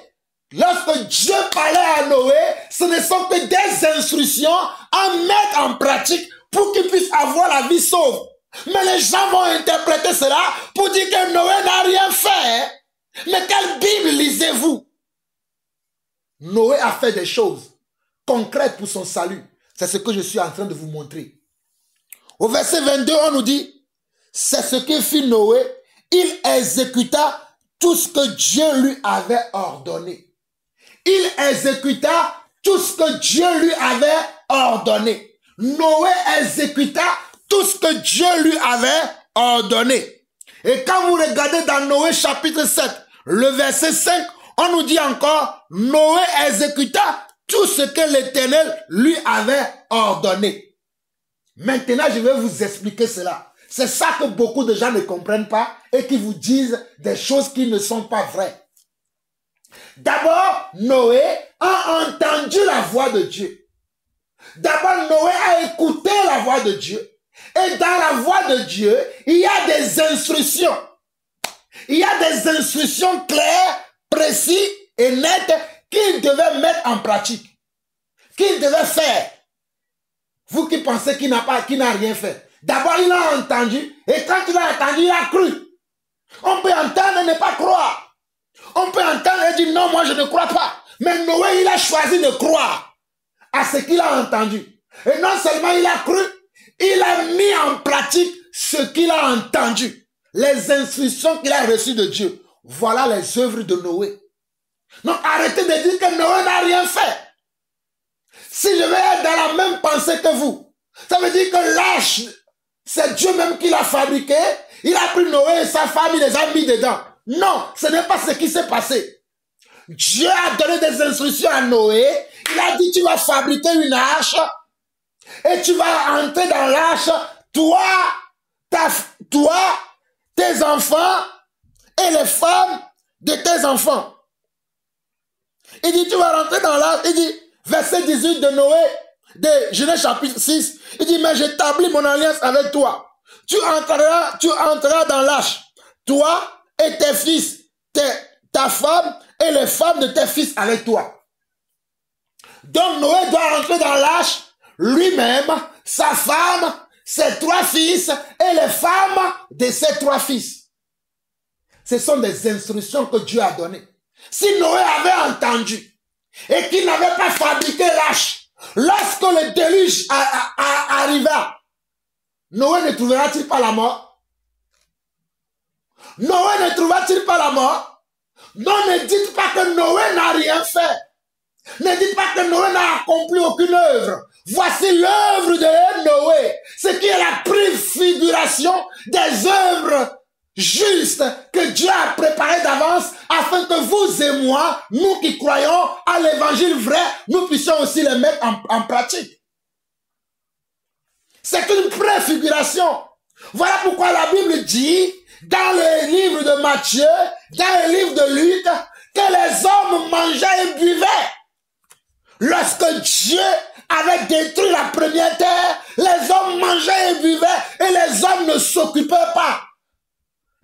[SPEAKER 1] lorsque Dieu parlait à Noé, ce ne sont que des instructions à mettre en pratique pour qu'il puisse avoir la vie sauve. Mais les gens vont interpréter cela pour dire que Noé n'a rien fait. Mais quelle Bible lisez-vous? Noé a fait des choses concrètes pour son salut. C'est ce que je suis en train de vous montrer. Au verset 22, on nous dit, c'est ce que fit Noé. Il exécuta tout ce que Dieu lui avait ordonné. Il exécuta tout ce que Dieu lui avait ordonné. Noé exécuta tout ce que Dieu lui avait ordonné. Et quand vous regardez dans Noé chapitre 7, le verset 5, on nous dit encore, Noé exécuta tout ce que l'Éternel lui avait ordonné. Maintenant, je vais vous expliquer cela. C'est ça que beaucoup de gens ne comprennent pas et qui vous disent des choses qui ne sont pas vraies. D'abord, Noé a entendu la voix de Dieu. D'abord, Noé a écouté la voix de Dieu. Et dans la voix de Dieu, il y a des instructions. Il y a des instructions claires, précises et nettes qu'il devait mettre en pratique, qu'il devait faire. Vous qui pensez qu'il n'a rien fait. D'abord, il a entendu, et quand il a entendu, il a cru. On peut entendre et ne pas croire. On peut entendre et dire non, moi je ne crois pas. Mais Noé, il a choisi de croire à ce qu'il a entendu. Et non seulement il a cru, il a mis en pratique ce qu'il a entendu. Les instructions qu'il a reçues de Dieu. Voilà les œuvres de Noé. Donc arrêtez de dire que Noé n'a rien fait. Si je vais être dans la même pensée que vous, ça veut dire que l'arche, c'est Dieu même qui l'a fabriqué. Il a pris Noé et sa femme, il les a mis dedans. Non, ce n'est pas ce qui s'est passé. Dieu a donné des instructions à Noé. Il a dit, tu vas fabriquer une arche et tu vas entrer dans l'arche, toi, tes enfants et les femmes de tes enfants. Il dit, tu vas rentrer dans l'arche. Il dit, verset 18 de Noé, de Genèse chapitre 6, il dit, mais j'établis mon alliance avec toi. Tu entreras dans l'arche, toi et tes fils, ta femme et les femmes de tes fils avec toi. Donc Noé doit rentrer dans l'arche, lui-même, sa femme, ses 3 fils et les femmes de ses 3 fils. Ce sont des instructions que Dieu a données. Si Noé avait entendu et qu'il n'avait pas fabriqué l'arche, lorsque le déluge arriva, Noé ne trouvera-t-il pas la mort? Noé ne trouvera-t-il pas la mort? Non, ne dites pas que Noé n'a rien fait. Ne dites pas que Noé n'a accompli aucune œuvre. Voici l'œuvre de Noé, ce qui est la préfiguration des œuvres justes que Dieu a préparées d'avance afin que vous et moi, nous qui croyons à l'évangile vrai, nous puissions aussi les mettre en pratique. C'est une préfiguration. Voilà pourquoi la Bible dit, dans le livre de Matthieu, dans le livre de Luc, que les hommes mangeaient et buvaient. Lorsque Dieu avait détruit la première terre, les hommes mangeaient et buvaient et les hommes ne s'occupaient pas.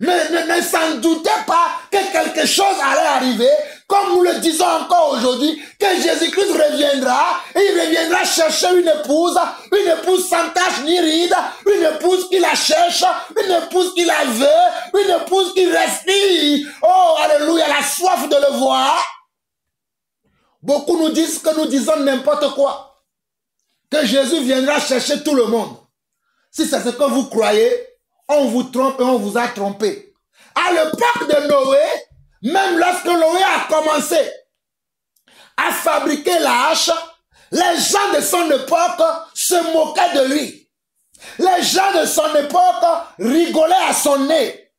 [SPEAKER 1] Ne s'en doutaient pas que quelque chose allait arriver, comme nous le disons encore aujourd'hui, que Jésus-Christ reviendra, et il reviendra chercher une épouse sans tache ni ride, une épouse qui la cherche, une épouse qui la veut, une épouse qui respire. Oh, alléluia, la soif de le voir. Beaucoup nous disent que nous disons n'importe quoi, que Jésus viendra chercher tout le monde. Si c'est ce que vous croyez, on vous trompe et on vous a trompé. À l'époque de Noé, même lorsque Noé a commencé à fabriquer l'arche, les gens de son époque se moquaient de lui. Les gens de son époque rigolaient à son nez.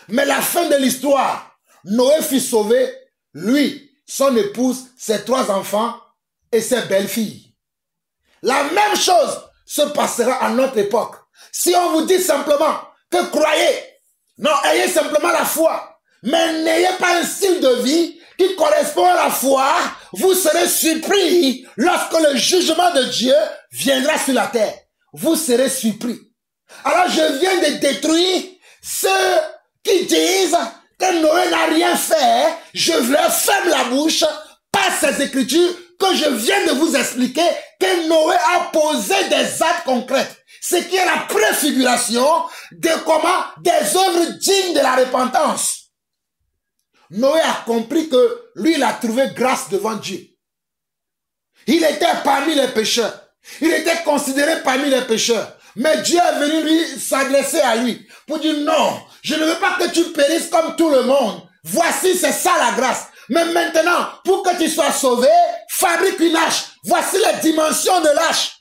[SPEAKER 1] Mais la fin de l'histoire, Noé fut sauvé, lui, son épouse, ses 3 enfants et ses belles-filles. La même chose se passera à notre époque. Si on vous dit simplement que croyez, non, ayez simplement la foi, mais n'ayez pas un style de vie qui correspond à la foi, vous serez surpris lorsque le jugement de Dieu viendra sur la terre. Vous serez surpris. Alors je viens de détruire ceux qui disent que Noé n'a rien fait. Je leur ferme la bouche par ces écritures que je viens de vous expliquer, que Noé a posé des actes concrets. Ce qui est la préfiguration de comment des œuvres dignes de la repentance. Noé a compris que lui, il a trouvé grâce devant Dieu. Il était parmi les pécheurs. Il était considéré parmi les pécheurs. Mais Dieu est venu lui s'adresser à lui pour dire non, je ne veux pas que tu périsses comme tout le monde. Voici, c'est ça la grâce. Mais maintenant, pour que tu sois sauvé, fabrique une arche. Voici les dimensions de l'arche.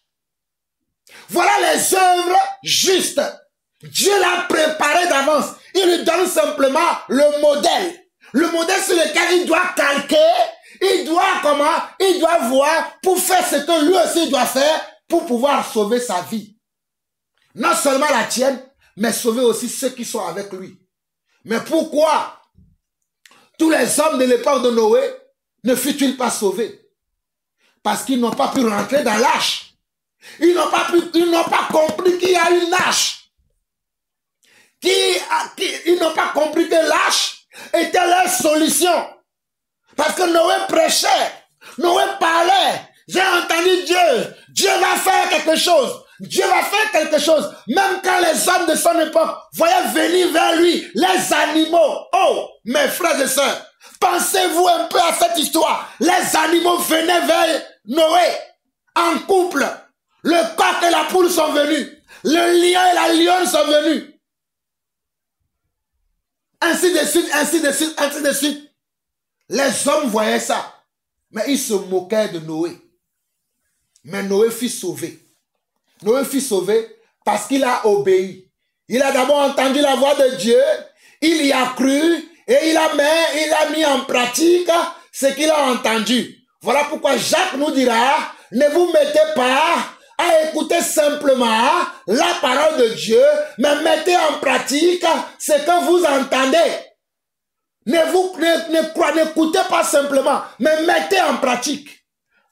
[SPEAKER 1] Voilà les œuvres justes. Dieu l'a préparé d'avance. Il lui donne simplement le modèle. Le modèle sur lequel il doit calquer. Il doit voir pour faire ce que lui aussi doit faire pour pouvoir sauver sa vie. Non seulement la tienne, mais sauver aussi ceux qui sont avec lui. Mais pourquoi tous les hommes de l'époque de Noé ne furent-ils pas sauvés? Parce qu'ils n'ont pas pu rentrer dans l'arche. Ils n'ont pas compris qu'il y a une arche. Ils n'ont pas compris que l'arche était leur solution. Parce que Noé prêchait Noé parlait. J'ai entendu Dieu. Dieu va faire quelque chose. Dieu va faire quelque chose. Même quand les hommes de son époque voyaient venir vers lui les animaux. Oh, mes frères et sœurs, pensez-vous un peu à cette histoire. Les animaux venaient vers Noé en couple. Le coq et la poule sont venus. Le lion et la lionne sont venus. Ainsi de suite, ainsi de suite, ainsi de suite. Les hommes voyaient ça. Mais ils se moquaient de Noé. Mais Noé fut sauvé. Noé fut sauvé parce qu'il a obéi. Il a d'abord entendu la voix de Dieu. Il y a cru. Et il a mis en pratique ce qu'il a entendu. Voilà pourquoi Jacques nous dira, ne vous mettez pas à écouter simplement la parole de Dieu, mais mettez en pratique ce que vous entendez. N'écoutez pas simplement, mais mettez en pratique.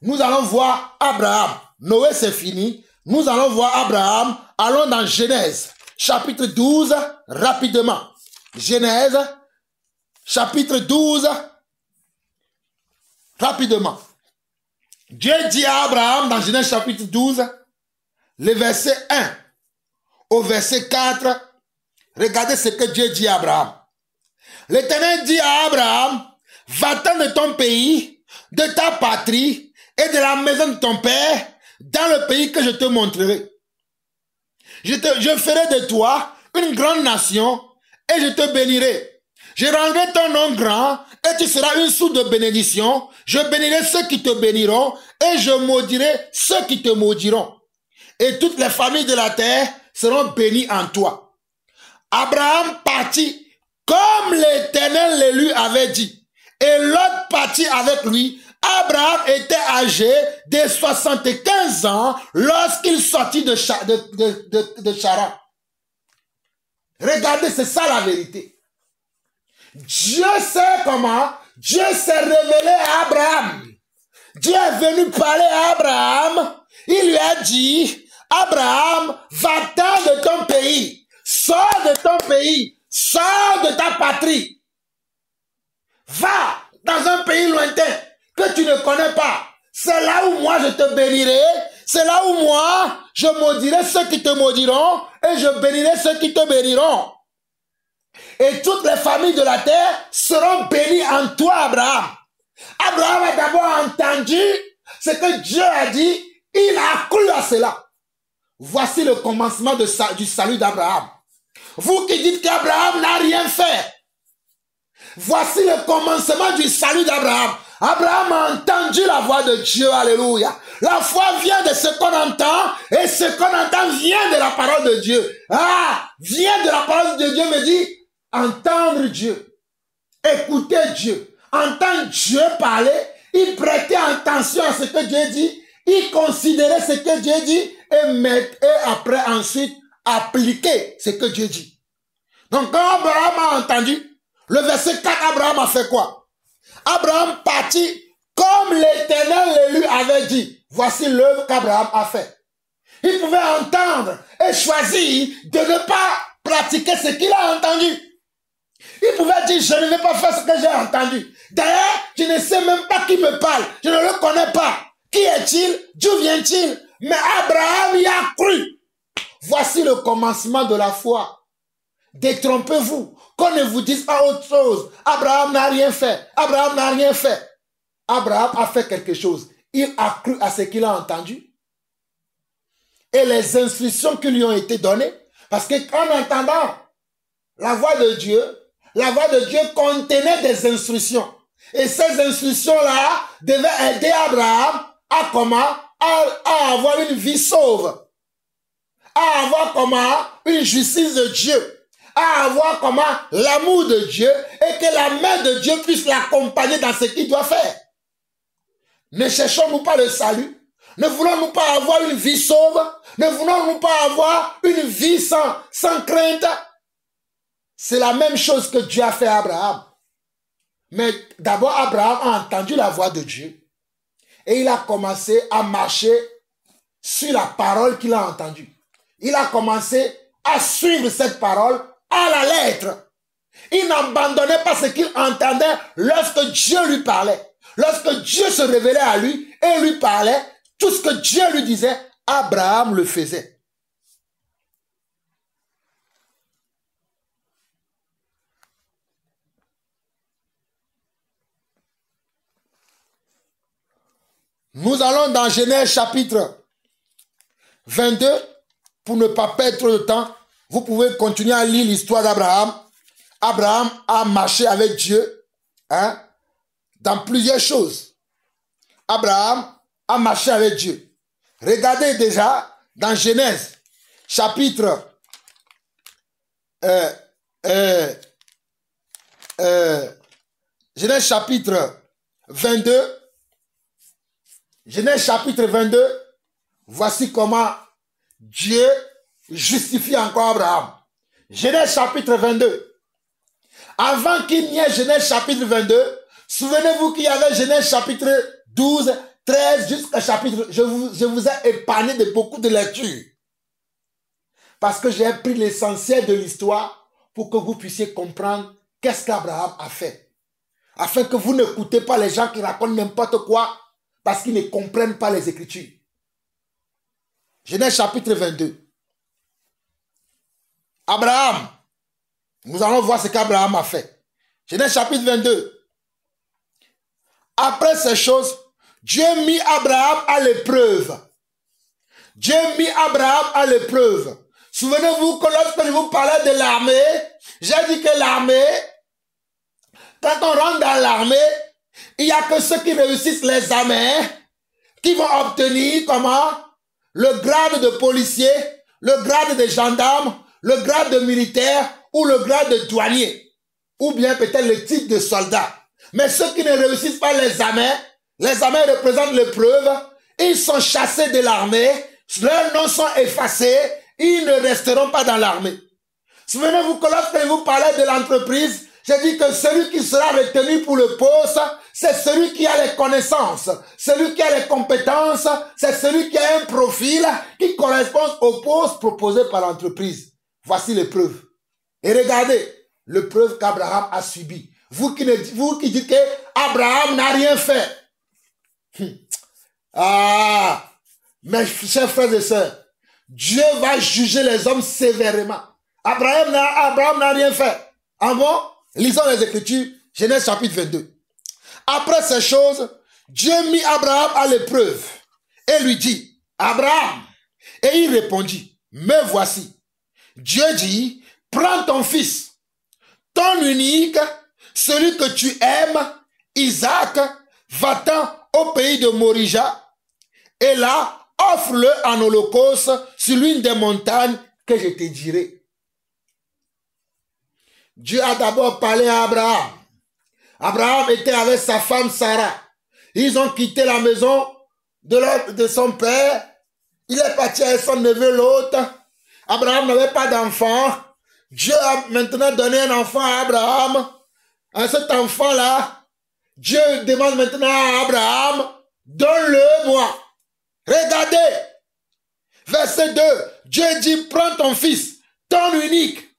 [SPEAKER 1] Nous allons voir Abraham. Noé, c'est fini. Nous allons voir Abraham. Allons dans Genèse, chapitre 12, rapidement. Genèse, chapitre 12, rapidement. Dieu dit à Abraham dans Genèse chapitre 12, le verset 1 au verset 4, regardez ce que Dieu dit à Abraham. L'Éternel dit à Abraham, va-t'en de ton pays, de ta patrie et de la maison de ton père, dans le pays que je te montrerai. Je ferai de toi une grande nation et je te bénirai. Je rendrai ton nom grand et tu seras une source de bénédiction. Je bénirai ceux qui te béniront et je maudirai ceux qui te maudiront. Et toutes les familles de la terre seront bénies en toi. Abraham partit comme l'Éternel le lui avait dit. Et Lot partit avec lui. Abraham était âgé de 75 ans lorsqu'il sortit de Charan. Regardez, c'est ça la vérité. Dieu sait comment. Dieu s'est révélé à Abraham. Dieu est venu parler à Abraham. Il lui a dit, Abraham, va-t'en de ton pays. Sors de ton pays. Sors de ta patrie. Va dans un pays lointain que tu ne connais pas. C'est là où moi je te bénirai. C'est là où moi je maudirai ceux qui te maudiront et je bénirai ceux qui te béniront. Et toutes les familles de la terre seront bénies en toi, Abraham. Abraham a d'abord entendu ce que Dieu a dit. Il a cru à cela. Voici le commencement du salut d'Abraham. Vous qui dites qu'Abraham n'a rien fait. Voici le commencement du salut d'Abraham. Abraham a entendu la voix de Dieu. Alléluia. La foi vient de ce qu'on entend et ce qu'on entend vient de la parole de Dieu. Ah, vient de la parole de Dieu me dit entendre Dieu, écouter Dieu, entendre Dieu parler, il prêtait attention à ce que Dieu dit, il considérait ce que Dieu dit et après ensuite appliquer ce que Dieu dit. Donc quand Abraham a entendu, le verset 4, Abraham a fait quoi? Abraham partit comme l'Éternel le lui avait dit. Voici l'œuvre qu'Abraham a fait. Il pouvait entendre et choisir de ne pas pratiquer ce qu'il a entendu. Il pouvait dire, je ne vais pas faire ce que j'ai entendu. D'ailleurs, je ne sais même pas qui me parle. Je ne le connais pas. Qui est-il? D'où vient-il? Mais Abraham y a cru. Voici le commencement de la foi. Détrompez-vous. Qu'on ne vous dise pas autre chose. Abraham n'a rien fait. Abraham n'a rien fait. Abraham a fait quelque chose. Il a cru à ce qu'il a entendu. Et les instructions qui lui ont été données. Parce qu'en entendant la voix de Dieu contenait des instructions. Et ces instructions-là devaient aider Abraham à comment? À avoir une vie sauve. À avoir comment? Une justice de Dieu. À avoir comment? L'amour de Dieu et que la main de Dieu puisse l'accompagner dans ce qu'il doit faire. Ne cherchons-nous pas le salut? Ne voulons-nous pas avoir une vie sauve? Ne voulons-nous pas avoir une vie sans crainte? C'est la même chose que Dieu a fait à Abraham. Mais d'abord, Abraham a entendu la voix de Dieu. Et il a commencé à marcher sur la parole qu'il a entendue. Il a commencé à suivre cette parole à la lettre. Il n'abandonnait pas ce qu'il entendait lorsque Dieu lui parlait. lorsque Dieu se révélait à lui et lui parlait, tout ce que Dieu lui disait, Abraham le faisait. Nous allons dans Genèse chapitre 22. Pour ne pas perdre trop de temps, vous pouvez continuer à lire l'histoire d'Abraham. Abraham a marché avec Dieu dans plusieurs choses. Abraham a marché avec Dieu. Regardez déjà dans Genèse chapitre Genèse chapitre 22. Genèse chapitre 22. Voici comment Dieu justifie encore Abraham. Genèse chapitre 22. Avant qu'il n'y ait Genèse chapitre 22, souvenez-vous qu'il y avait Genèse chapitre 12, 13 jusqu'à chapitre... Je vous ai épargné de beaucoup de lectures. Parce que j'ai pris l'essentiel de l'histoire pour que vous puissiez comprendre qu'est-ce qu'Abraham a fait. Afin que vous n'écoutez pas les gens qui racontent n'importe quoi parce qu'ils ne comprennent pas les Écritures. Genèse chapitre 22. Abraham. Nous allons voir ce qu'Abraham a fait. Genèse chapitre 22. Après ces choses, Dieu mit Abraham à l'épreuve. Dieu mit Abraham à l'épreuve. Souvenez-vous que lorsque je vous parlais de l'armée, j'ai dit que l'armée, quand on rentre dans l'armée, il n'y a que ceux qui réussissent l'examen qui vont obtenir comment? Le grade de policier, le grade de gendarme, le grade de militaire ou le grade de douanier. Ou bien peut-être le titre de soldat. Mais ceux qui ne réussissent pas l'examen représente l'épreuve, ils sont chassés de l'armée, leurs noms sont effacés, ils ne resteront pas dans l'armée. Souvenez-vous que lorsque je vous parlais de l'entreprise, j'ai dit que celui qui sera retenu pour le poste, c'est celui qui a les connaissances, celui qui a les compétences, c'est celui qui a un profil qui correspond au poste proposé par l'entreprise. Voici l'épreuve. Et regardez l'épreuve qu'Abraham a subie. Vous qui dites qu'Abraham n'a rien fait. Mes chers frères et sœurs, Dieu va juger les hommes sévèrement. Abraham n'a rien fait. Ah bon? Lisons les Écritures, Genèse chapitre 22. Après ces choses, Dieu mit Abraham à l'épreuve et lui dit, Abraham. Et il répondit, me voici. Dieu dit, prends ton fils, ton unique, celui que tu aimes, Isaac, va-t'en au pays de Morija, et là, offre-le en holocauste sur l'une des montagnes que je te dirai. Dieu a d'abord parlé à Abraham. Abraham était avec sa femme Sarah. Ils ont quitté la maison de son père. Il est parti avec son neveu l'autre. Abraham n'avait pas d'enfant. Dieu a maintenant donné un enfant à Abraham. À cet enfant-là, Dieu demande maintenant à Abraham, donne-le-moi. Regardez. Verset 2. Dieu dit, prends ton fils, ton unique.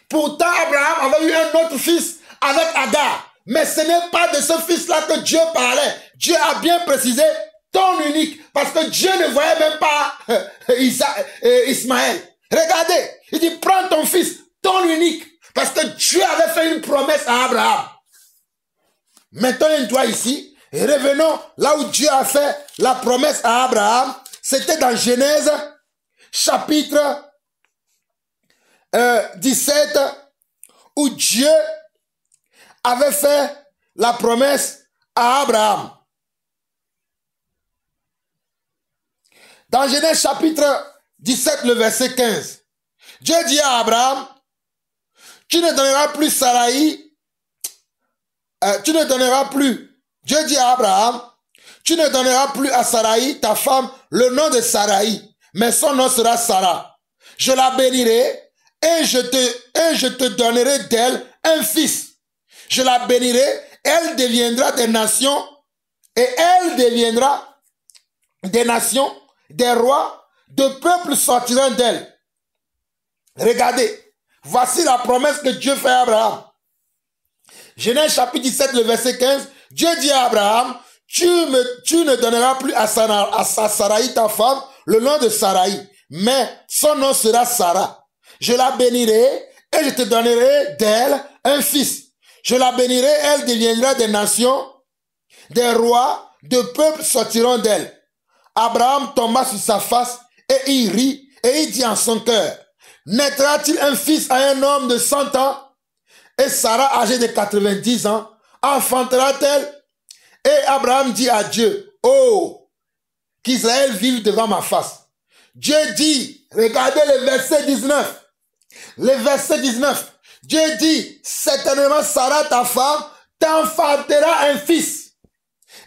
[SPEAKER 1] Pourtant, Abraham avait eu un autre fils avec Agar. Mais ce n'est pas de ce fils-là que Dieu parlait. Dieu a bien précisé ton unique. Parce que Dieu ne voyait même pas Ismaël. Regardez, il dit prends ton fils, ton unique. Parce que Dieu avait fait une promesse à Abraham. Maintenant, toi ici, et revenons là où Dieu a fait la promesse à Abraham. C'était dans Genèse, chapitre 17, où Dieu avait fait la promesse à Abraham. Dans Genèse chapitre 17, le verset 15, Dieu dit à Abraham, tu ne donneras plus Saraï, Dieu dit à Abraham, tu ne donneras plus à Saraï, ta femme, le nom de Saraï, mais son nom sera Sarah. Je la bénirai et je te donnerai d'elle un fils. Je la bénirai, elle deviendra des nations, et elle deviendra des nations, des rois, de peuples sortiront d'elle. Regardez, voici la promesse que Dieu fait à Abraham. Genèse chapitre 17, le verset 15, Dieu dit à Abraham, tu ne donneras plus à Sarai ta femme le nom de Sarai, mais son nom sera Sarah. Je la bénirai et je te donnerai d'elle un fils. Je la bénirai, elle deviendra des nations, des rois, de peuples sortiront d'elle. Abraham tomba sur sa face et il rit et il dit en son cœur, naîtra-t-il un fils à un homme de 100 ans? Et Sarah, âgée de 90 ans, enfantera-t-elle? Et Abraham dit à Dieu, oh, qu'Israël vive devant ma face. Dieu dit, regardez le verset 19. Le verset 19. Dieu dit, certainement Sarah, ta femme, t'enfantera un fils.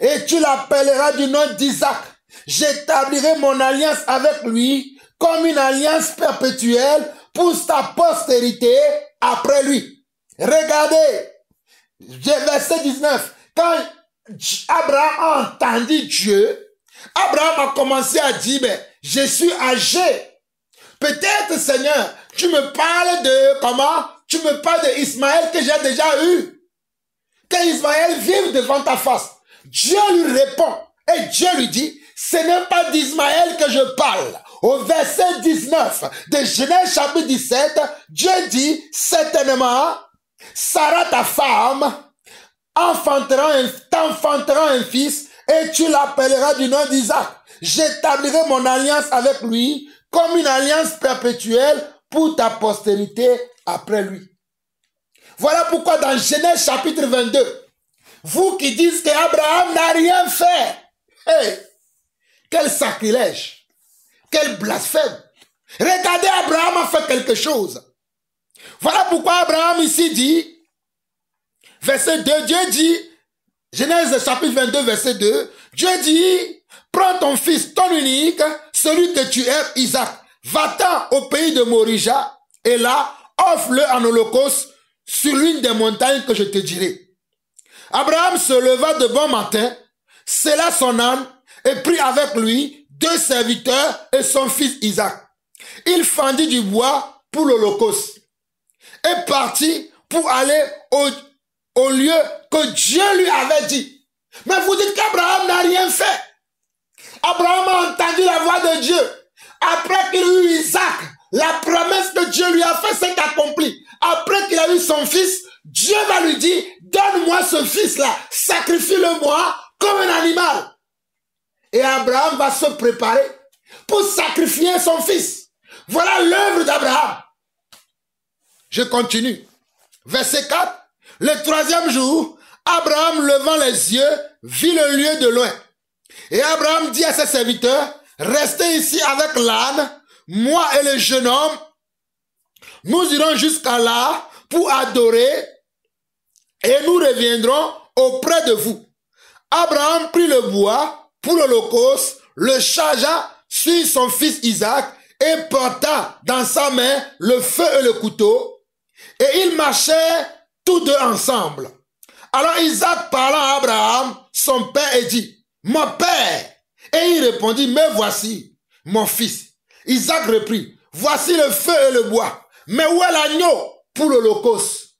[SPEAKER 1] Et tu l'appelleras du nom d'Isaac. J'établirai mon alliance avec lui comme une alliance perpétuelle pour sa postérité après lui. Regardez, verset 19. Quand Abraham a entendu Dieu, Abraham a commencé à dire, ben, je suis âgé. Peut-être, Seigneur, tu me parles de comment? Tu me parles d'Ismaël que j'ai déjà eu. Que Ismaël vive devant ta face. Dieu lui répond et Dieu lui dit, ce n'est pas d'Ismaël que je parle. Au verset 19 de Genèse chapitre 17, Dieu dit, certainement, Sarah ta femme t'enfantera un fils et tu l'appelleras du nom d'Isaac. J'établirai mon alliance avec lui comme une alliance perpétuelle pour ta postérité après lui. Voilà pourquoi dans Genèse chapitre 22, vous qui dites qu'Abraham n'a rien fait, hey, quel sacrilège, quel blasphème. Regardez, Abraham a fait quelque chose. Voilà pourquoi Abraham ici dit, verset 2, Dieu dit, Genèse chapitre 22, verset 2, Dieu dit, prends ton fils, ton unique, celui que tu aimes, Isaac, va-t'en au pays de Morija, et là, offre-le en holocauste sur l'une des montagnes que je te dirai. Abraham se leva de bon matin, sella son âne, et prit avec lui 2 serviteurs et son fils Isaac. Il fendit du bois pour l'holocauste, et partit pour aller au lieu que Dieu lui avait dit. Mais vous dites qu'Abraham n'a rien fait. Abraham a entendu la voix de Dieu. Après qu'il a eu Isaac, la promesse que Dieu lui a faite s'est accomplie. Après qu'il a eu son fils, Dieu va lui dire, donne-moi ce fils-là, sacrifie-le-moi comme un animal. Et Abraham va se préparer pour sacrifier son fils. Voilà l'œuvre d'Abraham. Je continue. Verset 4. Le 3e jour, Abraham levant les yeux, vit le lieu de loin. Et Abraham dit à ses serviteurs, restez ici avec l'âne, moi et le jeune homme, nous irons jusqu'à là pour adorer et nous reviendrons auprès de vous. Abraham prit le bois pour l'holocauste, le chargea sur son fils Isaac et porta dans sa main le feu et le couteau, et ils marchaient tous deux ensemble. Alors Isaac parla à Abraham, son père, et dit, mon père. Et il répondit, mais voici mon fils. Isaac reprit, voici le feu et le bois, mais où est l'agneau pour l'holocauste?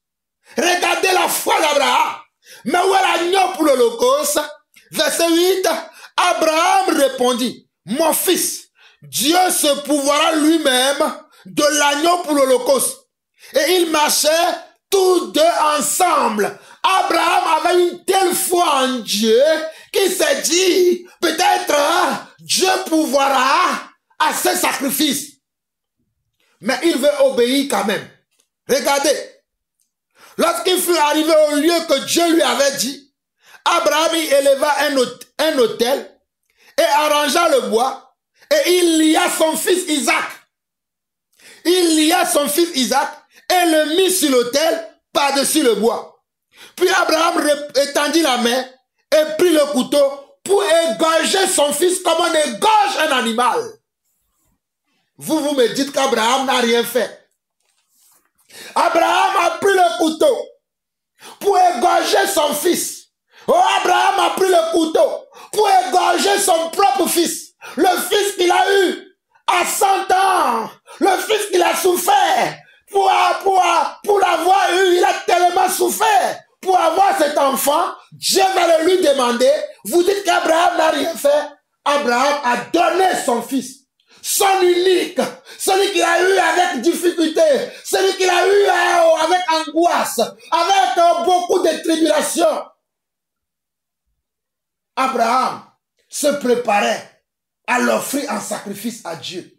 [SPEAKER 1] Regardez la foi d'Abraham. Mais où est l'agneau pour l'holocauste? Verset 8, Abraham répondit, mon fils, Dieu se pourvoira lui-même de l'agneau pour l'holocauste. Et ils marchaient tous deux ensemble. Abraham avait une telle foi en Dieu qu'il s'est dit, peut-être Dieu pourvoira à ce sacrifice. Mais il veut obéir quand même. Regardez. Lorsqu'il fut arrivé au lieu que Dieu lui avait dit, Abraham y éleva un autel et arrangea le bois et il lia son fils Isaac. Il lia son fils Isaac et le mit sur l'autel par-dessus le bois. Puis Abraham étendit la main et prit le couteau pour égorger son fils comme on égorge un animal. Vous me dites qu'Abraham n'a rien fait. Abraham a pris le couteau pour égorger son fils. Oh, Abraham a pris le couteau pour égorger son propre fils. Le fils qu'il a eu à 100 ans. Le fils qu'il a souffert. Pour l'avoir eu, il a tellement souffert pour avoir cet cet enfant, Dieu va le lui demander. Vous dites qu'Abraham n'a rien fait. Abraham a donné son fils, son unique, celui qu'il a eu avec difficulté, celui qu'il a eu avec angoisse, avec beaucoup de tribulations. Abraham se préparait à l'offrir en sacrifice à Dieu.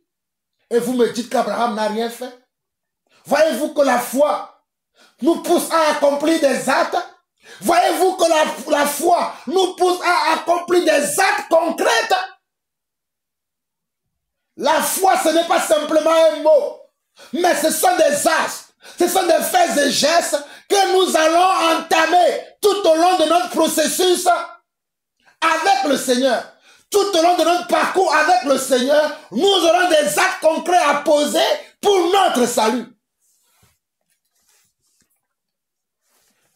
[SPEAKER 1] Et vous me dites qu'Abraham n'a rien fait? Voyez-vous que la foi nous pousse à accomplir des actes? Voyez-vous que la foi nous pousse à accomplir des actes concrets? La foi, ce n'est pas simplement un mot, mais ce sont des actes, ce sont des faits et gestes que nous allons entamer tout au long de notre processus avec le Seigneur. Tout au long de notre parcours avec le Seigneur, nous aurons des actes concrets à poser pour notre salut.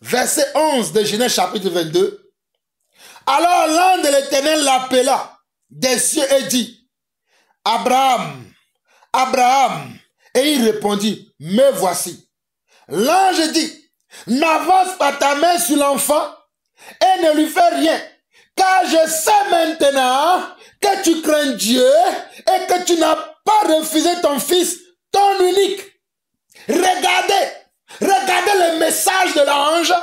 [SPEAKER 1] Verset 11 de Genèse chapitre 22. Alors l'ange de l'Éternel l'appela des cieux et dit, Abraham, Abraham. Et il répondit, me voici. L'ange dit, n'avance pas ta main sur l'enfant et ne lui fais rien. Car je sais maintenant que tu crains Dieu et que tu n'as pas refusé ton fils, ton unique. Regardez le message de l'ange.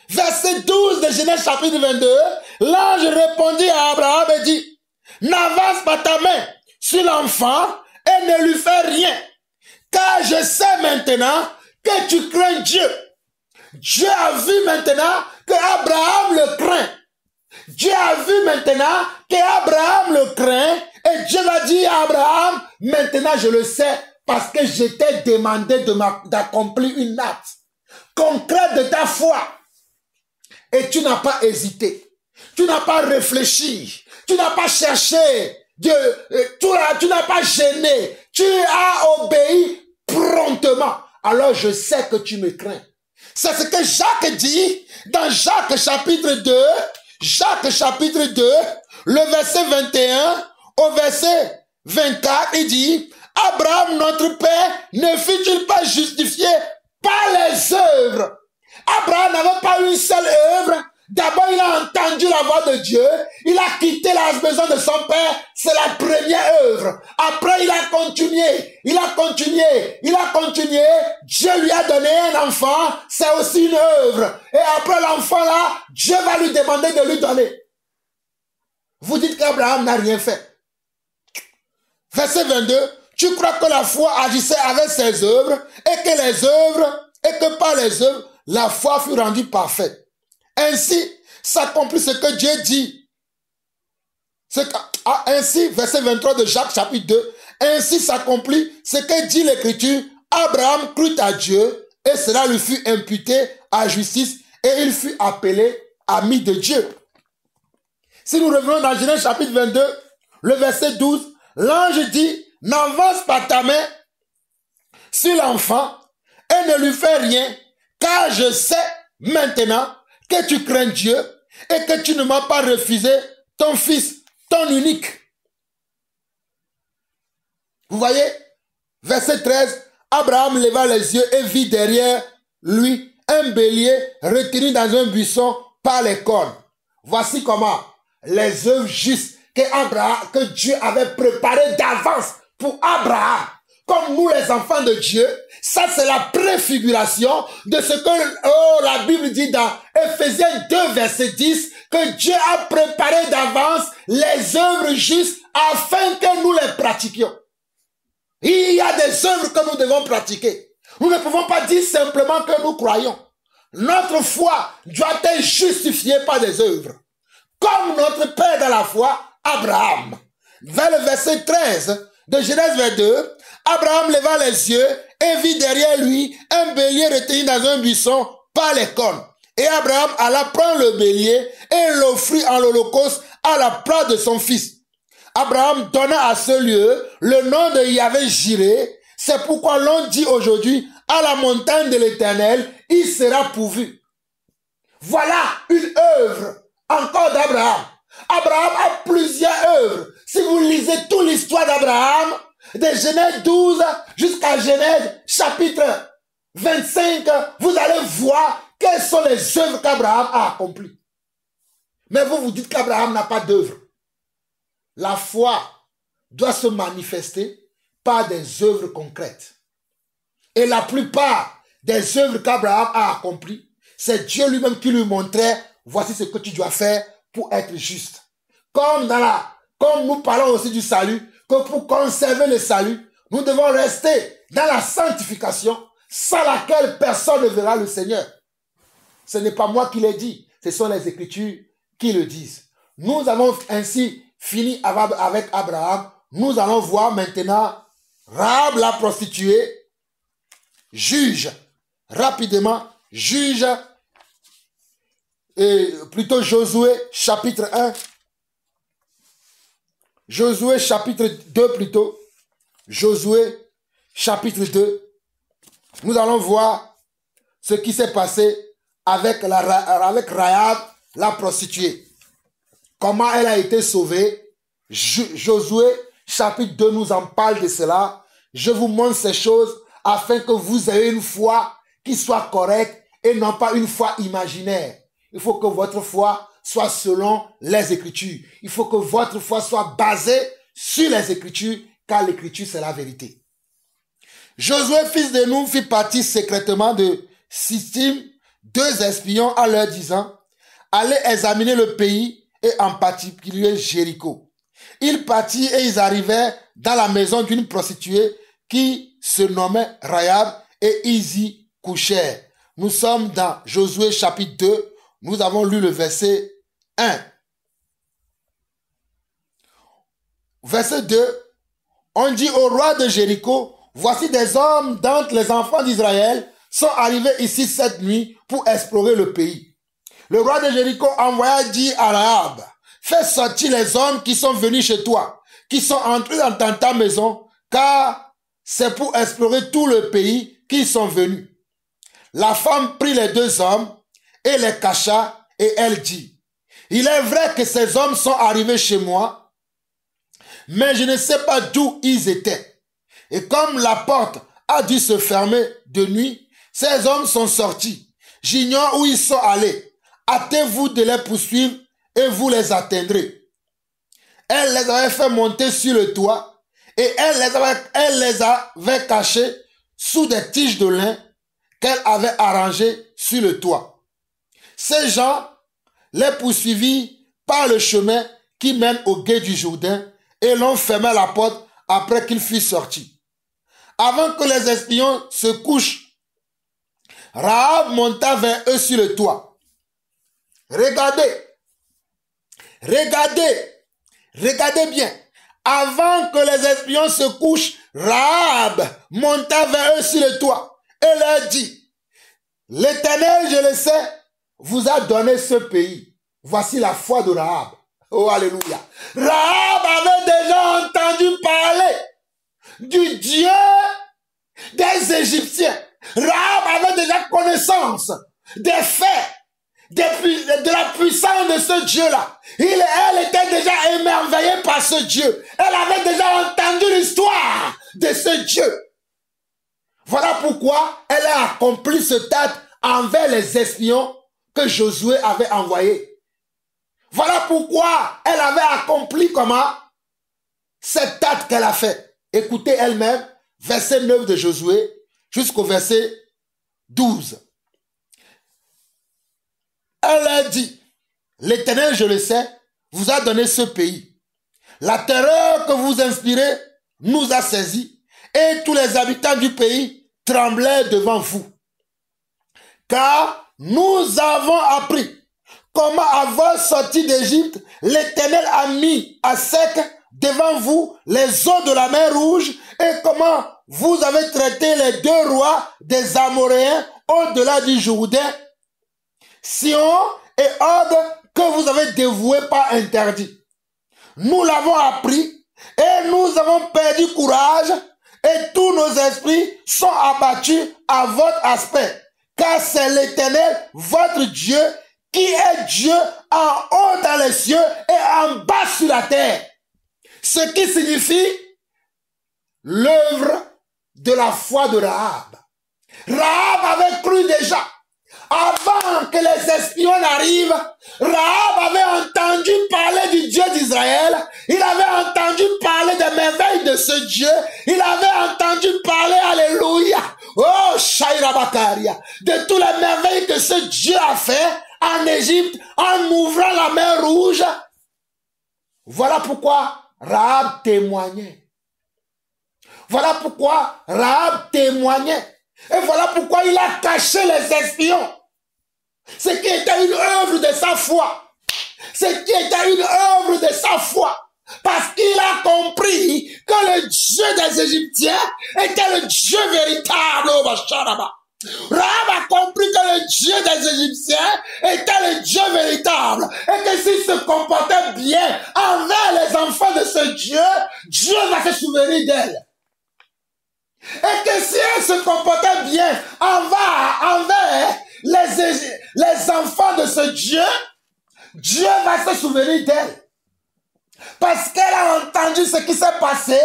[SPEAKER 1] Verset 12 de Genèse chapitre 22. L'ange répondit à Abraham et dit, n'avance pas ta main sur l'enfant et ne lui fais rien. Car je sais maintenant que tu crains Dieu. Dieu a vu maintenant que Abraham le craint. Dieu a vu maintenant qu'Abraham le craint et Dieu va dire à Abraham, maintenant je le sais parce que je t'ai demandé d'accomplir une acte concrète de ta foi. Et tu n'as pas hésité, tu n'as pas réfléchi, tu n'as pas cherché, tu n'as pas gêné, tu as obéi promptement. Alors je sais que tu me crains. C'est ce que Jacques dit dans Jacques chapitre 2, Jacques chapitre 2, le verset 21 au verset 24, il dit, Abraham notre père ne fut-il pas justifié par les œuvres? Abraham n'avait pas une seule œuvre. D'abord, il a entendu la voix de Dieu. Il a quitté la maison de son père. C'est la première œuvre. Après, il a continué. Il a continué. Dieu lui a donné un enfant. C'est aussi une œuvre. Et après l'enfant là, Dieu va lui demander de lui donner. Vous dites qu'Abraham n'a rien fait. Verset 22. Tu crois que la foi agissait avec ses œuvres et que par les œuvres, la foi fut rendue parfaite. Ainsi s'accomplit ce que Dieu dit. Ainsi, verset 23 de Jacques chapitre 2, ainsi s'accomplit ce que dit l'Écriture. Abraham crut à Dieu et cela lui fut imputé à justice et il fut appelé ami de Dieu. Si nous revenons dans Genèse chapitre 22, le verset 12, l'ange dit, n'avance pas ta main sur l'enfant et ne lui fais rien, car je sais maintenant que tu crains Dieu et que tu ne m'as pas refusé ton fils, ton unique. Vous voyez, verset 13, Abraham leva les yeux et vit derrière lui un bélier retenu dans un buisson par les cornes. Voici comment les œuvres justes que Dieu avait préparées d'avance pour Abraham, comme nous les enfants de Dieu. Ça, c'est la préfiguration de ce que la Bible dit dans Ephésiens 2, verset 10, que Dieu a préparé d'avance les œuvres justes afin que nous les pratiquions. Il y a des œuvres que nous devons pratiquer. Nous ne pouvons pas dire simplement que nous croyons. Notre foi doit être justifiée par des œuvres. Comme notre père dans la foi, Abraham. Vers le verset 13 de Genèse 22, Abraham leva les yeux et vit derrière lui un bélier retenu dans un buisson par les cornes. Et Abraham alla prendre le bélier et l'offrit en holocauste à la place de son fils. Abraham donna à ce lieu le nom de Yahvé Jireh. C'est pourquoi l'on dit aujourd'hui, à la montagne de l'Éternel, il sera pourvu. Voilà une œuvre encore d'Abraham. Abraham a plusieurs œuvres. Si vous lisez toute l'histoire d'Abraham, de Genèse 12 jusqu'à Genèse chapitre 25, vous allez voir quelles sont les œuvres qu'Abraham a accomplies? Mais vous vous dites qu'Abraham n'a pas d'œuvre. La foi doit se manifester par des œuvres concrètes. Et la plupart des œuvres qu'Abraham a accomplies, c'est Dieu lui-même qui lui montrait, voici ce que tu dois faire pour être juste. Comme nous parlons aussi du salut, que pour conserver le salut, nous devons rester dans la sanctification, sans laquelle personne ne verra le Seigneur. Ce n'est pas moi qui l'ai dit, ce sont les Écritures qui le disent. Nous avons ainsi fini avec Abraham. Nous allons voir maintenant Rahab la prostituée, juge, rapidement, juge, et plutôt Josué chapitre 1, Josué chapitre 2 plutôt, Josué chapitre 2, nous allons voir ce qui s'est passé avec Rahab la prostituée. Comment elle a été sauvée. Josué chapitre 2 nous en parle de cela. Je vous montre ces choses afin que vous ayez une foi qui soit correcte et non pas une foi imaginaire. Il faut que votre foi soit selon les Écritures. Il faut que votre foi soit basée sur les Écritures, car l'Écriture c'est la vérité. Josué, fils de Nun, fit partir secrètement de Sittim 2 espions en leur disant: allez examiner le pays et en particulier Jéricho. Ils partirent et ils arrivèrent dans la maison d'une prostituée qui se nommait Rahab et ils y couchèrent. Nous sommes dans Josué chapitre 2. Nous avons lu le verset 1. Verset 2. On dit au roi de Jéricho: voici des hommes d'entre les enfants d'Israël sont arrivés ici cette nuit pour explorer le pays. Le roi de Jéricho envoya dire à Rahab: fais sortir les hommes qui sont venus chez toi, qui sont entrés dans ta maison, car c'est pour explorer tout le pays qu'ils sont venus. La femme prit les 2 hommes et les cacha, et elle dit: il est vrai que ces hommes sont arrivés chez moi, mais je ne sais pas d'où ils étaient. Et comme la porte a dû se fermer de nuit, ces hommes sont sortis. J'ignore où ils sont allés. Hâtez-vous de les poursuivre et vous les atteindrez. Elle les avait fait monter sur le toit et elle les avait cachés sous des tiges de lin qu'elle avait arrangées sur le toit. Ces gens les poursuivirent par le chemin qui mène au gué du Jourdain et l'on fermait la porte après qu'ils fussent sortis. Avant que les espions se couchent, Rahab monta vers eux sur le toit. Regardez bien. Avant que les espions se couchent, Rahab monta vers eux sur le toit et leur dit: l'Éternel, je le sais, vous a donné ce pays. Voici la foi de Rahab. Oh, alléluia. Rahab avait déjà entendu parler du Dieu des Égyptiens. Rahab avait déjà connaissance des faits, de la puissance de ce Dieu-là. Elle était déjà émerveillée par ce Dieu. Elle avait déjà entendu l'histoire de ce Dieu. Voilà pourquoi elle a accompli cet acte envers les espions que Josué avait envoyés. Voilà pourquoi elle avait accompli comment cet acte qu'elle a fait. Écoutez elle-même, verset 9 de Josué jusqu'au verset 12. Elle a dit: l'Éternel, je le sais, vous a donné ce pays. La terreur que vous inspirez nous a saisis et tous les habitants du pays tremblaient devant vous. Car nous avons appris comment, avant sorti d'Égypte, l'Éternel a mis à sec devant vous les eaux de la mer Rouge et comment vous avez traité les 2 rois des Amoréens au-delà du Jourdain, Sion et Og, que vous avez dévoués par interdit. Nous l'avons appris et nous avons perdu courage et tous nos esprits sont abattus à votre aspect, car c'est l'Éternel, votre Dieu, qui est Dieu en haut dans les cieux et en bas sur la terre. Ce qui signifie l'œuvre de la foi de Rahab. Rahab avait cru déjà, avant que les espions arrivent, Rahab avait entendu parler du Dieu d'Israël. Il avait entendu parler des merveilles de ce Dieu. Il avait entendu parler, alléluia, oh, Shaira Bakaria, de toutes les merveilles que ce Dieu a fait en Égypte en ouvrant la mer Rouge. Voilà pourquoi Rahab témoignait. Voilà pourquoi Rahab témoignait. Et voilà pourquoi il a caché les espions. Ce qui était une œuvre de sa foi. Ce qui était une œuvre de sa foi. Parce qu'il a compris que le Dieu des Égyptiens était le Dieu véritable. Rahab a compris que le Dieu des Égyptiens était le Dieu véritable. Et que s'il se comportait bien envers les enfants de ce Dieu, Dieu va se souvenir d'elle. Et que si elle se comportait bien envers les enfants de ce Dieu, Dieu va se souvenir d'elle. Parce qu'elle a entendu ce qui s'est passé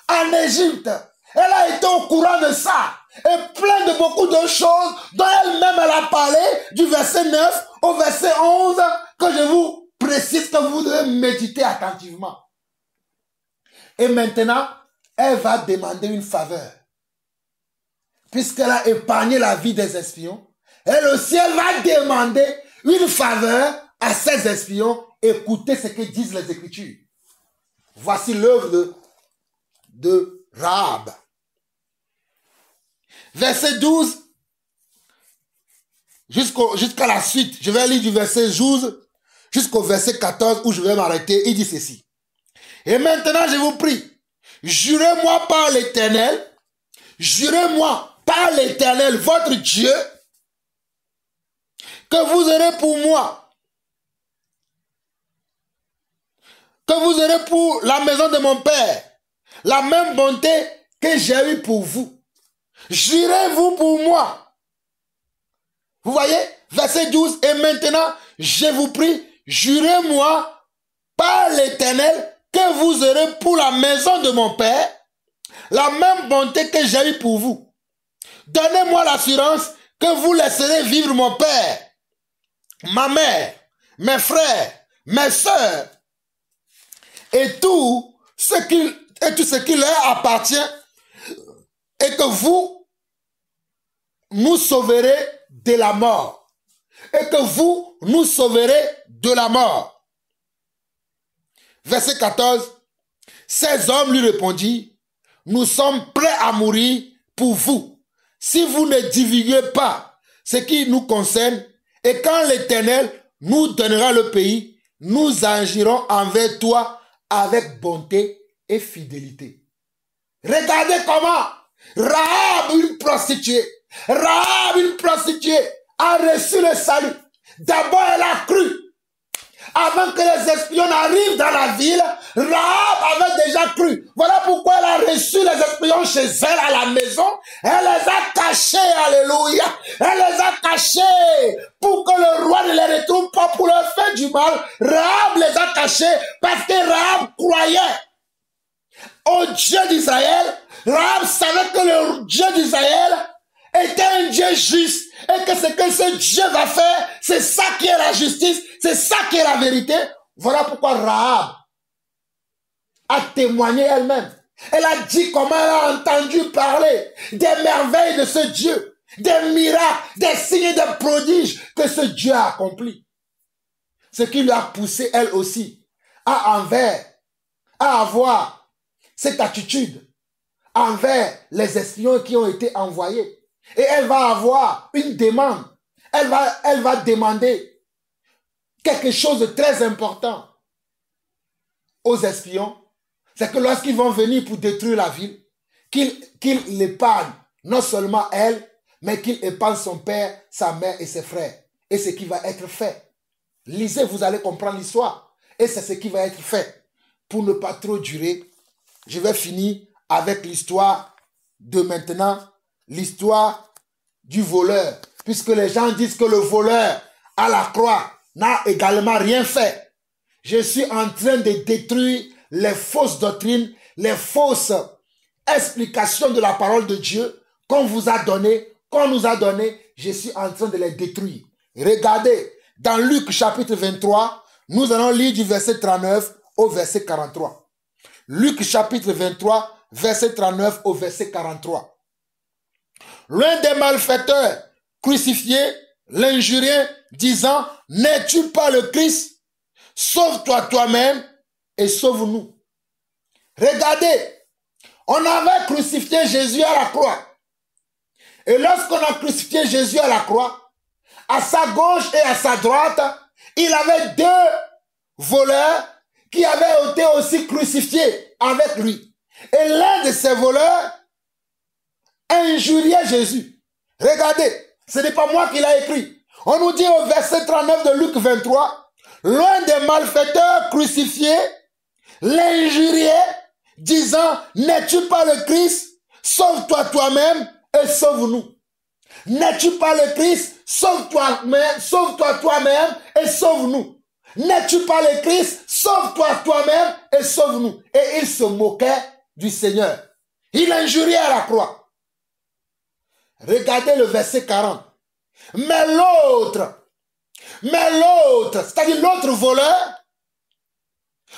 [SPEAKER 1] en Égypte. Elle a été au courant de ça. Et plein de beaucoup de choses dont elle-même elle a parlé du verset 9 au verset 11 que je vous précise que vous devez méditer attentivement. Et maintenant, elle va demander une faveur. Puisqu'elle a épargné la vie des espions, elle aussi, elle va demander une faveur à ces espions. Écoutez ce que disent les Écritures. Voici l'œuvre de Rahab. Verset 12, jusqu'à la suite. Je vais lire du verset 12 jusqu'au verset 14 où je vais m'arrêter. Il dit ceci. Et maintenant, je vous prie, jurez-moi par l'Éternel, jurez-moi par l'Éternel, votre Dieu, que vous aurez pour moi, que vous aurez pour la maison de mon Père, la même bonté que j'ai eue pour vous. Jurez-vous pour moi. Vous voyez, verset 12, et maintenant, je vous prie, jurez-moi par l'Éternel que vous aurez pour la maison de mon Père, la même bonté que j'ai eue pour vous. Donnez-moi l'assurance que vous laisserez vivre mon père, ma mère, mes frères, mes sœurs, et tout ce qui leur appartient, et que vous nous sauverez de la mort. Et que vous nous sauverez de la mort. Verset 14. Ces hommes lui répondirent, nous sommes prêts à mourir pour vous. Si vous ne divulguez pas ce qui nous concerne, et quand l'Éternel nous donnera le pays, nous agirons envers toi avec bonté et fidélité. Regardez comment Rahab, une prostituée, a reçu le salut. D'abord, elle a cru. Avant que les espions n'arrivent dans la ville, Rahab avait déjà cru. Voilà pourquoi elle a reçu les espions chez elle à la maison. Elle les a cachés, alléluia. Elle les a cachés pour que le roi ne les retrouve pas pour leur faire du mal. Rahab les a cachés parce que Rahab croyait au Dieu d'Israël. Rahab savait que le Dieu d'Israël était un Dieu juste et que ce que ce Dieu va faire, c'est ça qui est la justice, c'est ça qui est la vérité. Voilà pourquoi Rahab a témoigné elle-même. Elle a dit comment elle a entendu parler des merveilles de ce Dieu, des miracles, des signes et des prodiges que ce Dieu a accomplis. Ce qui lui a poussé elle aussi à avoir cette attitude envers les espions qui ont été envoyés. Et elle va avoir une demande. Elle va demander quelque chose de très important aux espions. C'est que lorsqu'ils vont venir pour détruire la ville, qu'ils l'épargnent non seulement elle, mais qu'il épargne son père, sa mère et ses frères. Et ce qui va être fait. Lisez, vous allez comprendre l'histoire. Et c'est ce qui va être fait. Pour ne pas trop durer, je vais finir avec l'histoire de maintenant, l'histoire du voleur. Puisque les gens disent que le voleur à la croix n'a également rien fait. Je suis en train de détruire les fausses doctrines, les fausses explications de la parole de Dieu qu'on vous a donné, qu'on nous a donné. Je suis en train de les détruire. Regardez, dans Luc chapitre 23, nous allons lire du verset 39 au verset 43. Luc chapitre 23, verset 39 au verset 43. L'un des malfaiteurs crucifiés l'injuriait, disant, « N'es-tu pas le Christ? Sauve-toi toi-même et sauve-nous. » Regardez, on avait crucifié Jésus à la croix. Et lorsqu'on a crucifié Jésus à la croix, à sa gauche et à sa droite, il avait deux voleurs qui avaient été aussi crucifiés avec lui. Et l'un de ces voleurs injuriait Jésus. Regardez, ce n'est pas moi qui l'ai écrit. On nous dit au verset 39 de Luc 23, l'un des malfaiteurs crucifiés l'injuriait, disant, « N'es-tu pas le Christ? Sauve-toi toi-même et sauve-nous. » N'es-tu pas le Christ? Sauve-toi toi-même et sauve-nous. N'es-tu pas le Christ? Sauve-toi toi-même et sauve-nous. Et il se moquait du Seigneur. Il injuriait à la croix. Regardez le verset 40. Mais l'autre, c'est-à-dire l'autre voleur,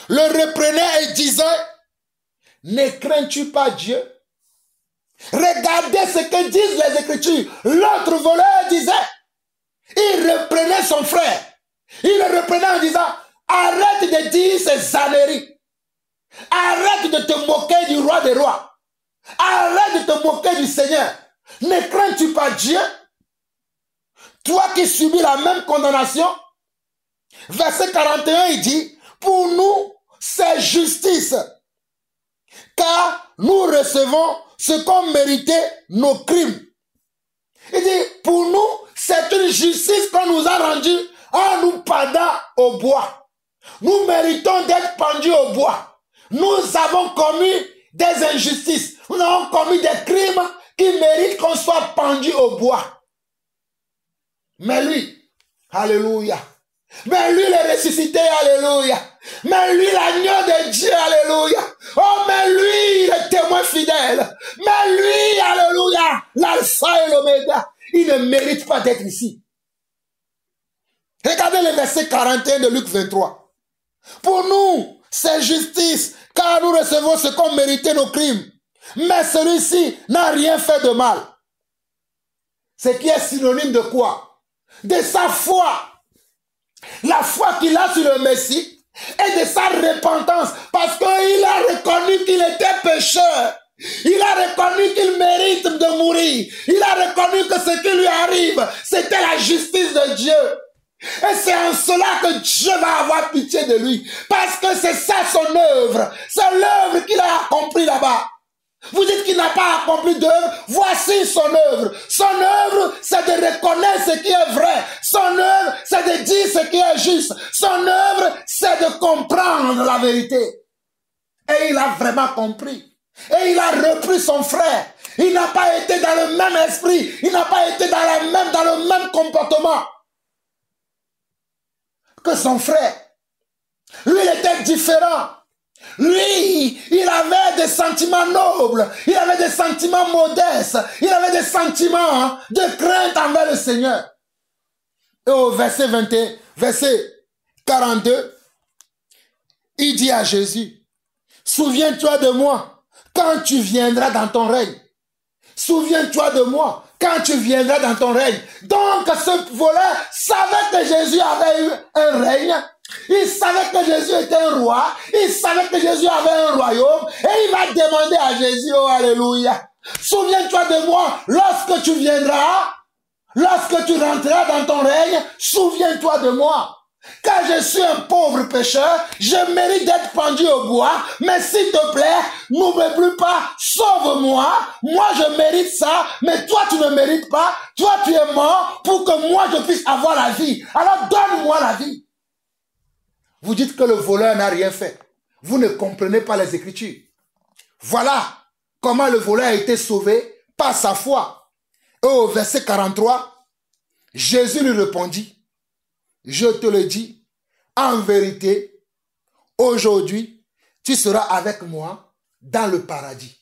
[SPEAKER 1] le reprenait et disait, ne crains-tu pas Dieu? Regardez ce que disent les Écritures. L'autre voleur disait, il reprenait son frère. Il le reprenait en disant, arrête de dire ces âneries. Arrête de te moquer du roi des rois. Arrête de te moquer du Seigneur. Ne crains-tu pas Dieu? Toi qui subis la même condamnation. Verset 41, il dit, pour nous, c'est justice. Car nous recevons ce qu'ont mérité nos crimes. Il dit, pour nous, c'est une justice qu'on nous a rendue en nous pendant au bois. Nous méritons d'être pendus au bois. Nous avons commis des injustices. Nous avons commis des crimes qui méritent qu'on soit pendu au bois. Mais lui, alléluia. Mais lui, le ressuscité, alléluia. Mais lui, l'agneau de Dieu, alléluia. Oh, mais lui, le témoin fidèle. Mais lui, alléluia, l'alpha et l'oméga. Il ne mérite pas d'être ici. Regardez le verset 41 de Luc 23. Pour nous, c'est justice, car nous recevons ce qu'ont mérité nos crimes. Mais celui-ci n'a rien fait de mal. Ce qui est synonyme de quoi? De sa foi. La foi qu'il a sur le Messie et de sa repentance, parce qu'il a reconnu qu'il était pécheur. Il a reconnu qu'il mérite de mourir. Il a reconnu que ce qui lui arrive, c'était la justice de Dieu. Et c'est en cela que Dieu va avoir pitié de lui. Parce que c'est ça son œuvre. C'est l'œuvre qu'il a accomplie là-bas. Vous dites qu'il n'a pas accompli d'œuvre. Voici son œuvre. Son œuvre, c'est de reconnaître ce qui est vrai. Son œuvre, c'est de dire ce qui est juste. Son œuvre, c'est de comprendre la vérité. Et il a vraiment compris. Et il a repris son frère. Il n'a pas été dans le même esprit. Il n'a pas été dans le même comportement que son frère. Lui, il était différent. Lui, il avait des sentiments nobles, il avait des sentiments modestes, il avait des sentiments de crainte envers le Seigneur. Et au verset 21, verset 42, il dit à Jésus, souviens-toi de moi quand tu viendras dans ton règne. Souviens-toi de moi quand tu viendras dans ton règne. Donc ce voleur savait que Jésus avait eu un règne. Il savait que Jésus était un roi. Il savait que Jésus avait un royaume. Et il va demander à Jésus, oh alléluia, souviens-toi de moi lorsque tu viendras, lorsque tu rentreras dans ton règne, souviens-toi de moi. Car je suis un pauvre pécheur, je mérite d'être pendu au bois, mais s'il te plaît, n'oublie pas, sauve-moi, moi je mérite ça, mais toi tu ne mérites pas, toi tu es mort pour que moi je puisse avoir la vie. Alors donne-moi la vie. Vous dites que le voleur n'a rien fait. Vous ne comprenez pas les Écritures. Voilà comment le voleur a été sauvé par sa foi. Et au verset 43, Jésus lui répondit, je te le dis, en vérité, aujourd'hui, tu seras avec moi dans le paradis.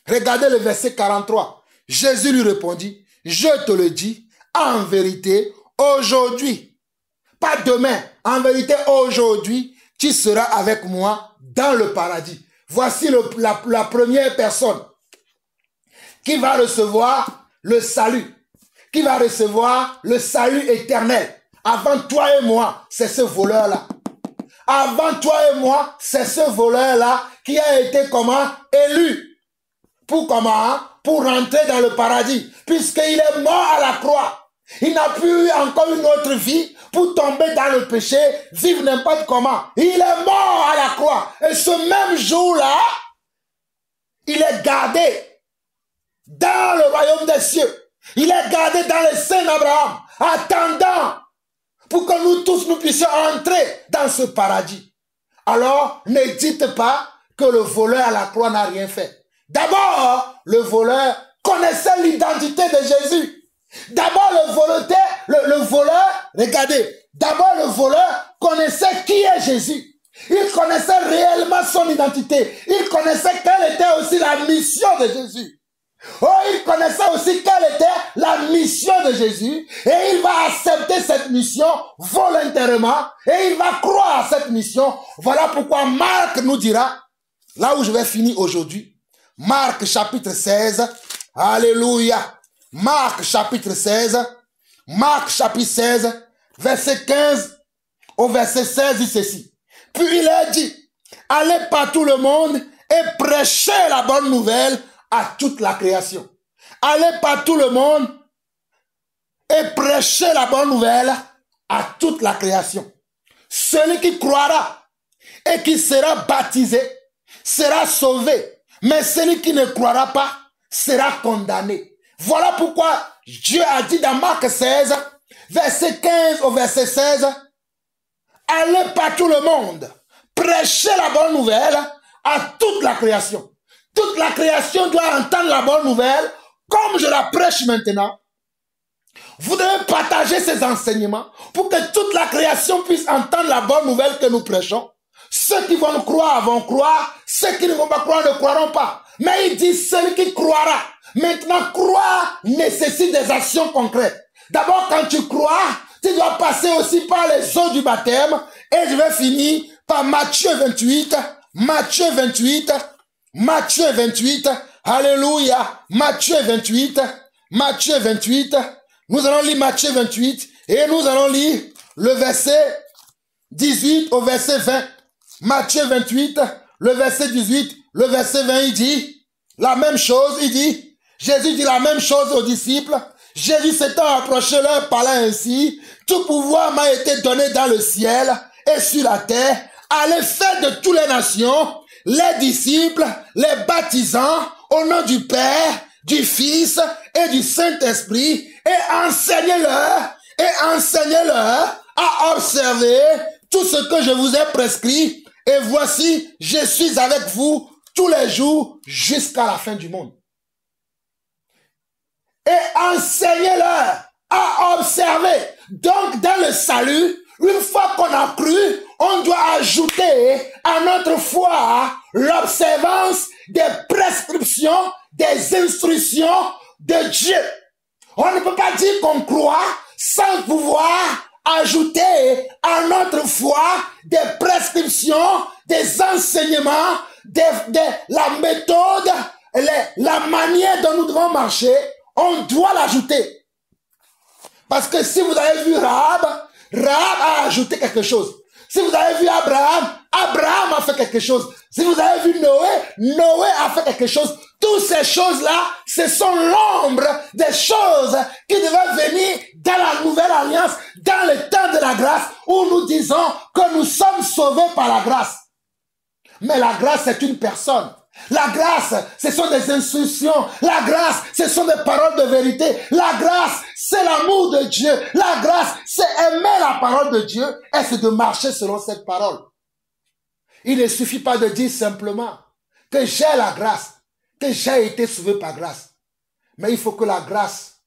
[SPEAKER 1] Regardez le verset 43. Jésus lui répondit, je te le dis, en vérité, aujourd'hui, pas demain, en vérité aujourd'hui, tu seras avec moi dans le paradis. Voici la première personne qui va recevoir le salut, qui va recevoir le salut éternel. Avant toi et moi, c'est ce voleur-là. Avant toi et moi, c'est ce voleur-là qui a été comment? Élu. Pour comment? Pour rentrer dans le paradis. Puisqu'il est mort à la croix. Il n'a plus eu encore une autre vie pour tomber dans le péché, vivre n'importe comment. Il est mort à la croix. Et ce même jour-là, il est gardé dans le royaume des cieux. Il est gardé dans le sein d'Abraham, attendant pour que nous tous nous puissions entrer dans ce paradis. Alors, ne dites pas que le voleur à la croix n'a rien fait. D'abord, le voleur connaissait l'identité de Jésus. D'abord, le voleur, regardez, d'abord le voleur connaissait qui est Jésus. Il connaissait réellement son identité. Il connaissait quelle était aussi la mission de Jésus. Oh, il connaissait aussi quelle était la mission de Jésus et il va accepter cette mission volontairement et il va croire à cette mission. Voilà pourquoi Marc nous dira, là où je vais finir aujourd'hui, Marc chapitre 16, alléluia, Marc chapitre 16, verset 15 au verset 16 dit ceci. Puis il a dit, allez par tout le monde et prêchez la bonne nouvelle à toute la création. Allez par tout le monde et prêchez la bonne nouvelle à toute la création. Celui qui croira et qui sera baptisé sera sauvé, mais celui qui ne croira pas sera condamné. Voilà pourquoi Dieu a dit dans Marc 16, verset 15 au verset 16, allez par tout le monde, prêchez la bonne nouvelle à toute la création. Toute la création doit entendre la bonne nouvelle, comme je la prêche maintenant. Vous devez partager ces enseignements pour que toute la création puisse entendre la bonne nouvelle que nous prêchons. Ceux qui vont croire, ceux qui ne vont pas croire ne croiront pas. Mais il dit celui qui croira. Maintenant, croire nécessite des actions concrètes. D'abord, quand tu crois, tu dois passer aussi par les eaux du baptême. Et je vais finir par Matthieu 28, alléluia, Matthieu 28, nous allons lire Matthieu 28 et nous allons lire le verset 18 au verset 20. Matthieu 28, le verset 18, le verset 20, il dit la même chose, Jésus dit la même chose aux disciples. Jésus s'étant approché leur parla ainsi, tout pouvoir m'a été donné dans le ciel et sur la terre. Allez faire de toutes les nations les disciples, les baptisant au nom du Père, du Fils et du Saint-Esprit et enseignez-leur à observer tout ce que je vous ai prescrit. Et voici, je suis avec vous tous les jours jusqu'à la fin du monde. Et enseignez-leur à observer. Donc, dans le salut, une fois qu'on a cru, on doit ajouter à notre foi l'observance des prescriptions, des instructions de Dieu. On ne peut pas dire qu'on croit sans pouvoir ajouter à notre foi des prescriptions, des enseignements, la méthode, la manière dont nous devons marcher. On doit l'ajouter. Parce que si vous avez vu Rahab a ajouté quelque chose. Si vous avez vu Abraham a fait quelque chose. Si vous avez vu Noé a fait quelque chose. Toutes ces choses-là, ce sont l'ombre des choses qui devaient venir dans la nouvelle alliance, dans le temps de la grâce, où nous disons que nous sommes sauvés par la grâce. Mais la grâce, c'est une personne. La grâce, ce sont des instructions. La grâce, ce sont des paroles de vérité. La grâce, c'est l'amour de Dieu. La grâce, c'est aimer la parole de Dieu et c'est de marcher selon cette parole. Il ne suffit pas de dire simplement que j'ai la grâce, que j'ai été sauvé par grâce. Mais il faut que la grâce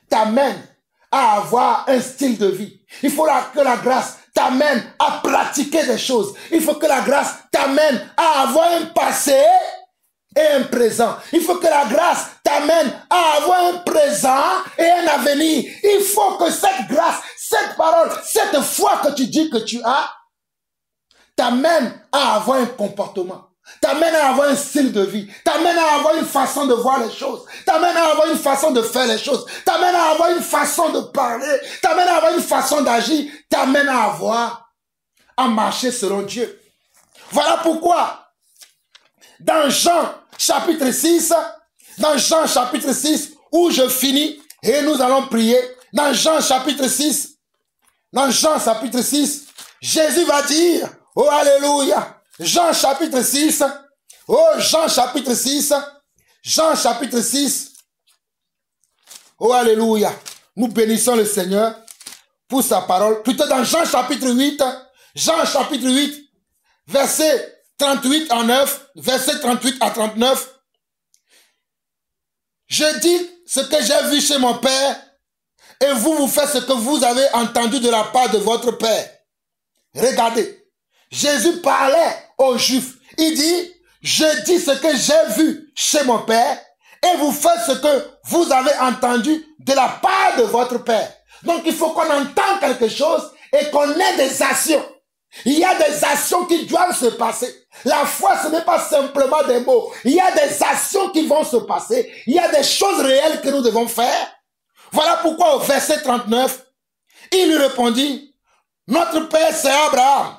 [SPEAKER 1] t'amène à avoir un style de vie. Il faut que la grâce t'amène à pratiquer des choses. Il faut que la grâce t'amène à avoir un passé et un présent. Il faut que la grâce t'amène à avoir un présent et un avenir. Il faut que cette grâce, cette parole, cette foi que tu dis que tu as, t'amène à avoir un comportement, t'amène à avoir un style de vie, t'amène à avoir une façon de voir les choses, t'amène à avoir une façon de faire les choses, t'amène à avoir une façon de parler, t'amène à avoir une façon d'agir, t'amène à marcher selon Dieu. Voilà pourquoi, dans Jean chapitre 6, où je finis, et nous allons prier, dans Jean chapitre 6, Jésus va dire, oh alléluia, Jean chapitre 6, oh alléluia, nous bénissons le Seigneur pour sa parole, plutôt dans Jean chapitre 8, verset 38 à 9, verset 38 à 39, je dis ce que j'ai vu chez mon Père, et vous faites ce que vous avez entendu de la part de votre Père. Regardez, Jésus parlait aux Juifs. Il dit, je dis ce que j'ai vu chez mon Père, et vous faites ce que vous avez entendu de la part de votre Père. Donc il faut qu'on entende quelque chose et qu'on ait des actions. Il y a des actions qui doivent se passer. La foi, ce n'est pas simplement des mots. Il y a des actions qui vont se passer. Il y a des choses réelles que nous devons faire. Voilà pourquoi au verset 39, il lui répondit, notre Père c'est Abraham.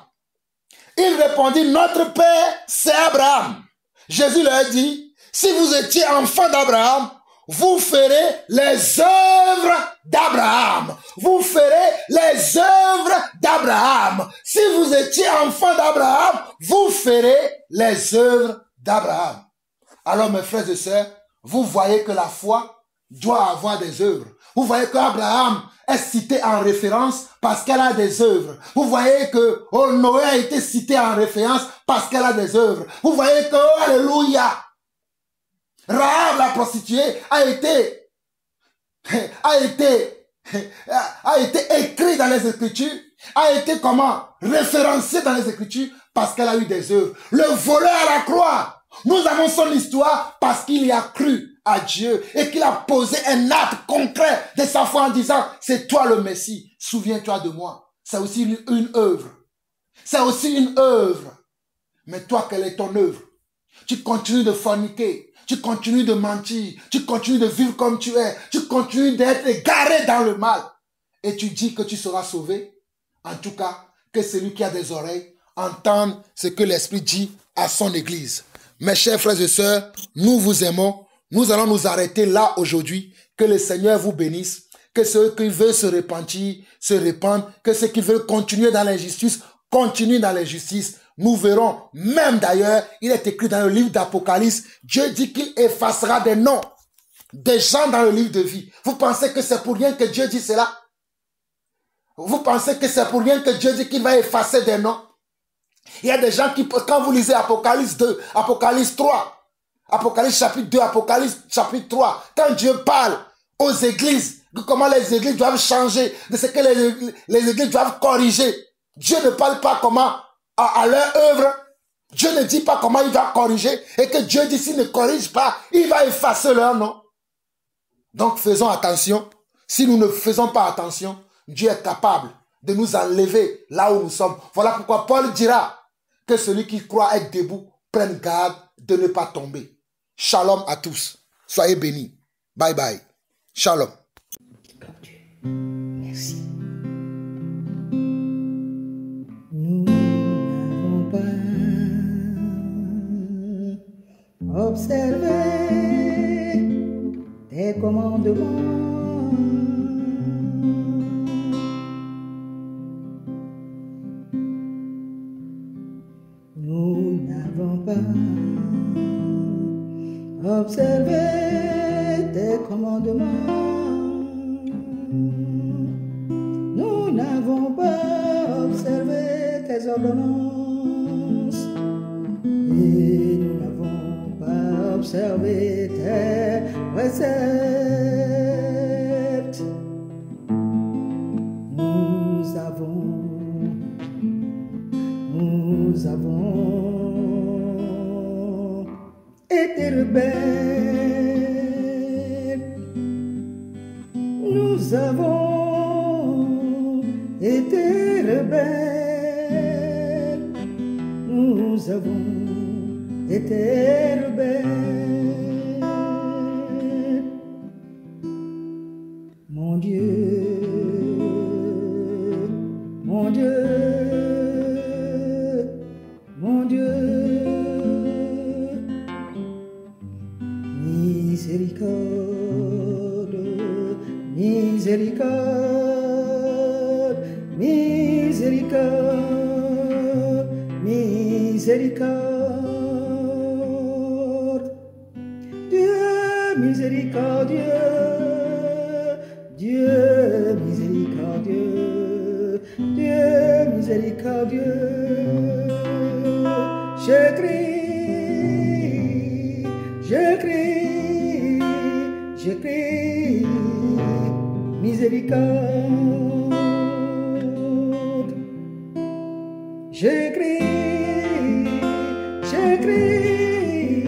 [SPEAKER 1] Il répondit, notre Père c'est Abraham. Jésus leur dit, si vous étiez enfant d'Abraham, vous ferez les œuvres d'Abraham. Vous ferez les œuvres d'Abraham. Si vous étiez enfant d'Abraham, vous ferez les œuvres d'Abraham. Alors mes frères et sœurs, vous voyez que la foi doit avoir des œuvres. Vous voyez qu'Abraham est cité en référence parce qu'elle a des œuvres. Vous voyez que Noé a été cité en référence parce qu'elle a des œuvres. Vous voyez que, alléluia, Rahab la prostituée a été écrit dans les Écritures, a été comment référencé dans les Écritures parce qu'elle a eu des œuvres. Le voleur à la croix, nous avons son histoire parce qu'il y a cru à Dieu et qu'il a posé un acte concret de sa foi en disant, c'est toi le Messie, souviens-toi de moi. C'est aussi une œuvre. C'est aussi une œuvre. Mais toi, quelle est ton œuvre? Tu continues de forniquer. Tu continues de mentir, tu continues de vivre comme tu es, tu continues d'être égaré dans le mal. Et tu dis que tu seras sauvé. En tout cas, que celui qui a des oreilles entende ce que l'Esprit dit à son Église. Mes chers frères et sœurs, nous vous aimons. Nous allons nous arrêter là aujourd'hui. Que le Seigneur vous bénisse. Que ceux qui veulent se repentir, se répandent. Que ceux qui veulent continuer dans l'injustice, continuent dans l'injustice. Nous verrons, même d'ailleurs, il est écrit dans le livre d'Apocalypse, Dieu dit qu'il effacera des noms des gens dans le livre de vie. Vous pensez que c'est pour rien que Dieu dit cela? Vous pensez que c'est pour rien que Dieu dit qu'il va effacer des noms? Il y a des gens qui, quand vous lisez Apocalypse 2, Apocalypse 3, Apocalypse chapitre 2, Apocalypse chapitre 3, quand Dieu parle aux églises, de comment les églises doivent changer, de ce que les églises doivent corriger, Dieu ne parle pas comment à leur œuvre. Dieu ne dit pas comment il va corriger et que Dieu dit s'il ne corrige pas, il va effacer leur nom. Donc faisons attention. Si nous ne faisons pas attention, Dieu est capable de nous enlever là où nous sommes. Voilà pourquoi Paul dira que celui qui croit être debout prenne garde de ne pas tomber. Shalom à tous. Soyez bénis. Bye bye. Shalom.
[SPEAKER 2] Merci. Nous n'avons pas observé tes commandements. Nous n'avons pas observé tes commandements. Nous n'avons pas observé tes ordonnances. Et nous n'avons pas observé tes préceptes. Nous avons été rebelles. Nous avons été rebelles. Nous avons été rebelles. Mon Dieu, mon Dieu, mon Dieu, miséricorde, miséricorde, miséricorde, miséricorde. Dieu miséricordieux, Dieu miséricordieux, Dieu miséricordieux. Je crie, je crie, je crie, miséricorde. Je crie, je crie,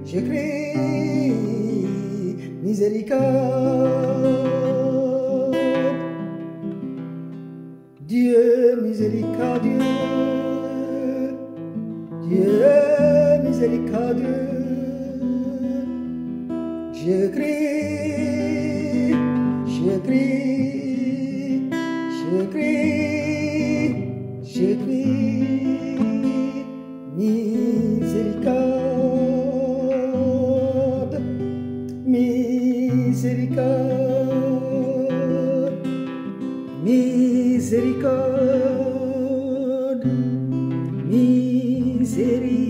[SPEAKER 2] je crie, miséricorde. Dieu miséricordieux, Dieu miséricordieux. Je crie, je crie, je crie, je crie, miséricorde, miséricorde, miséricorde, miséricorde.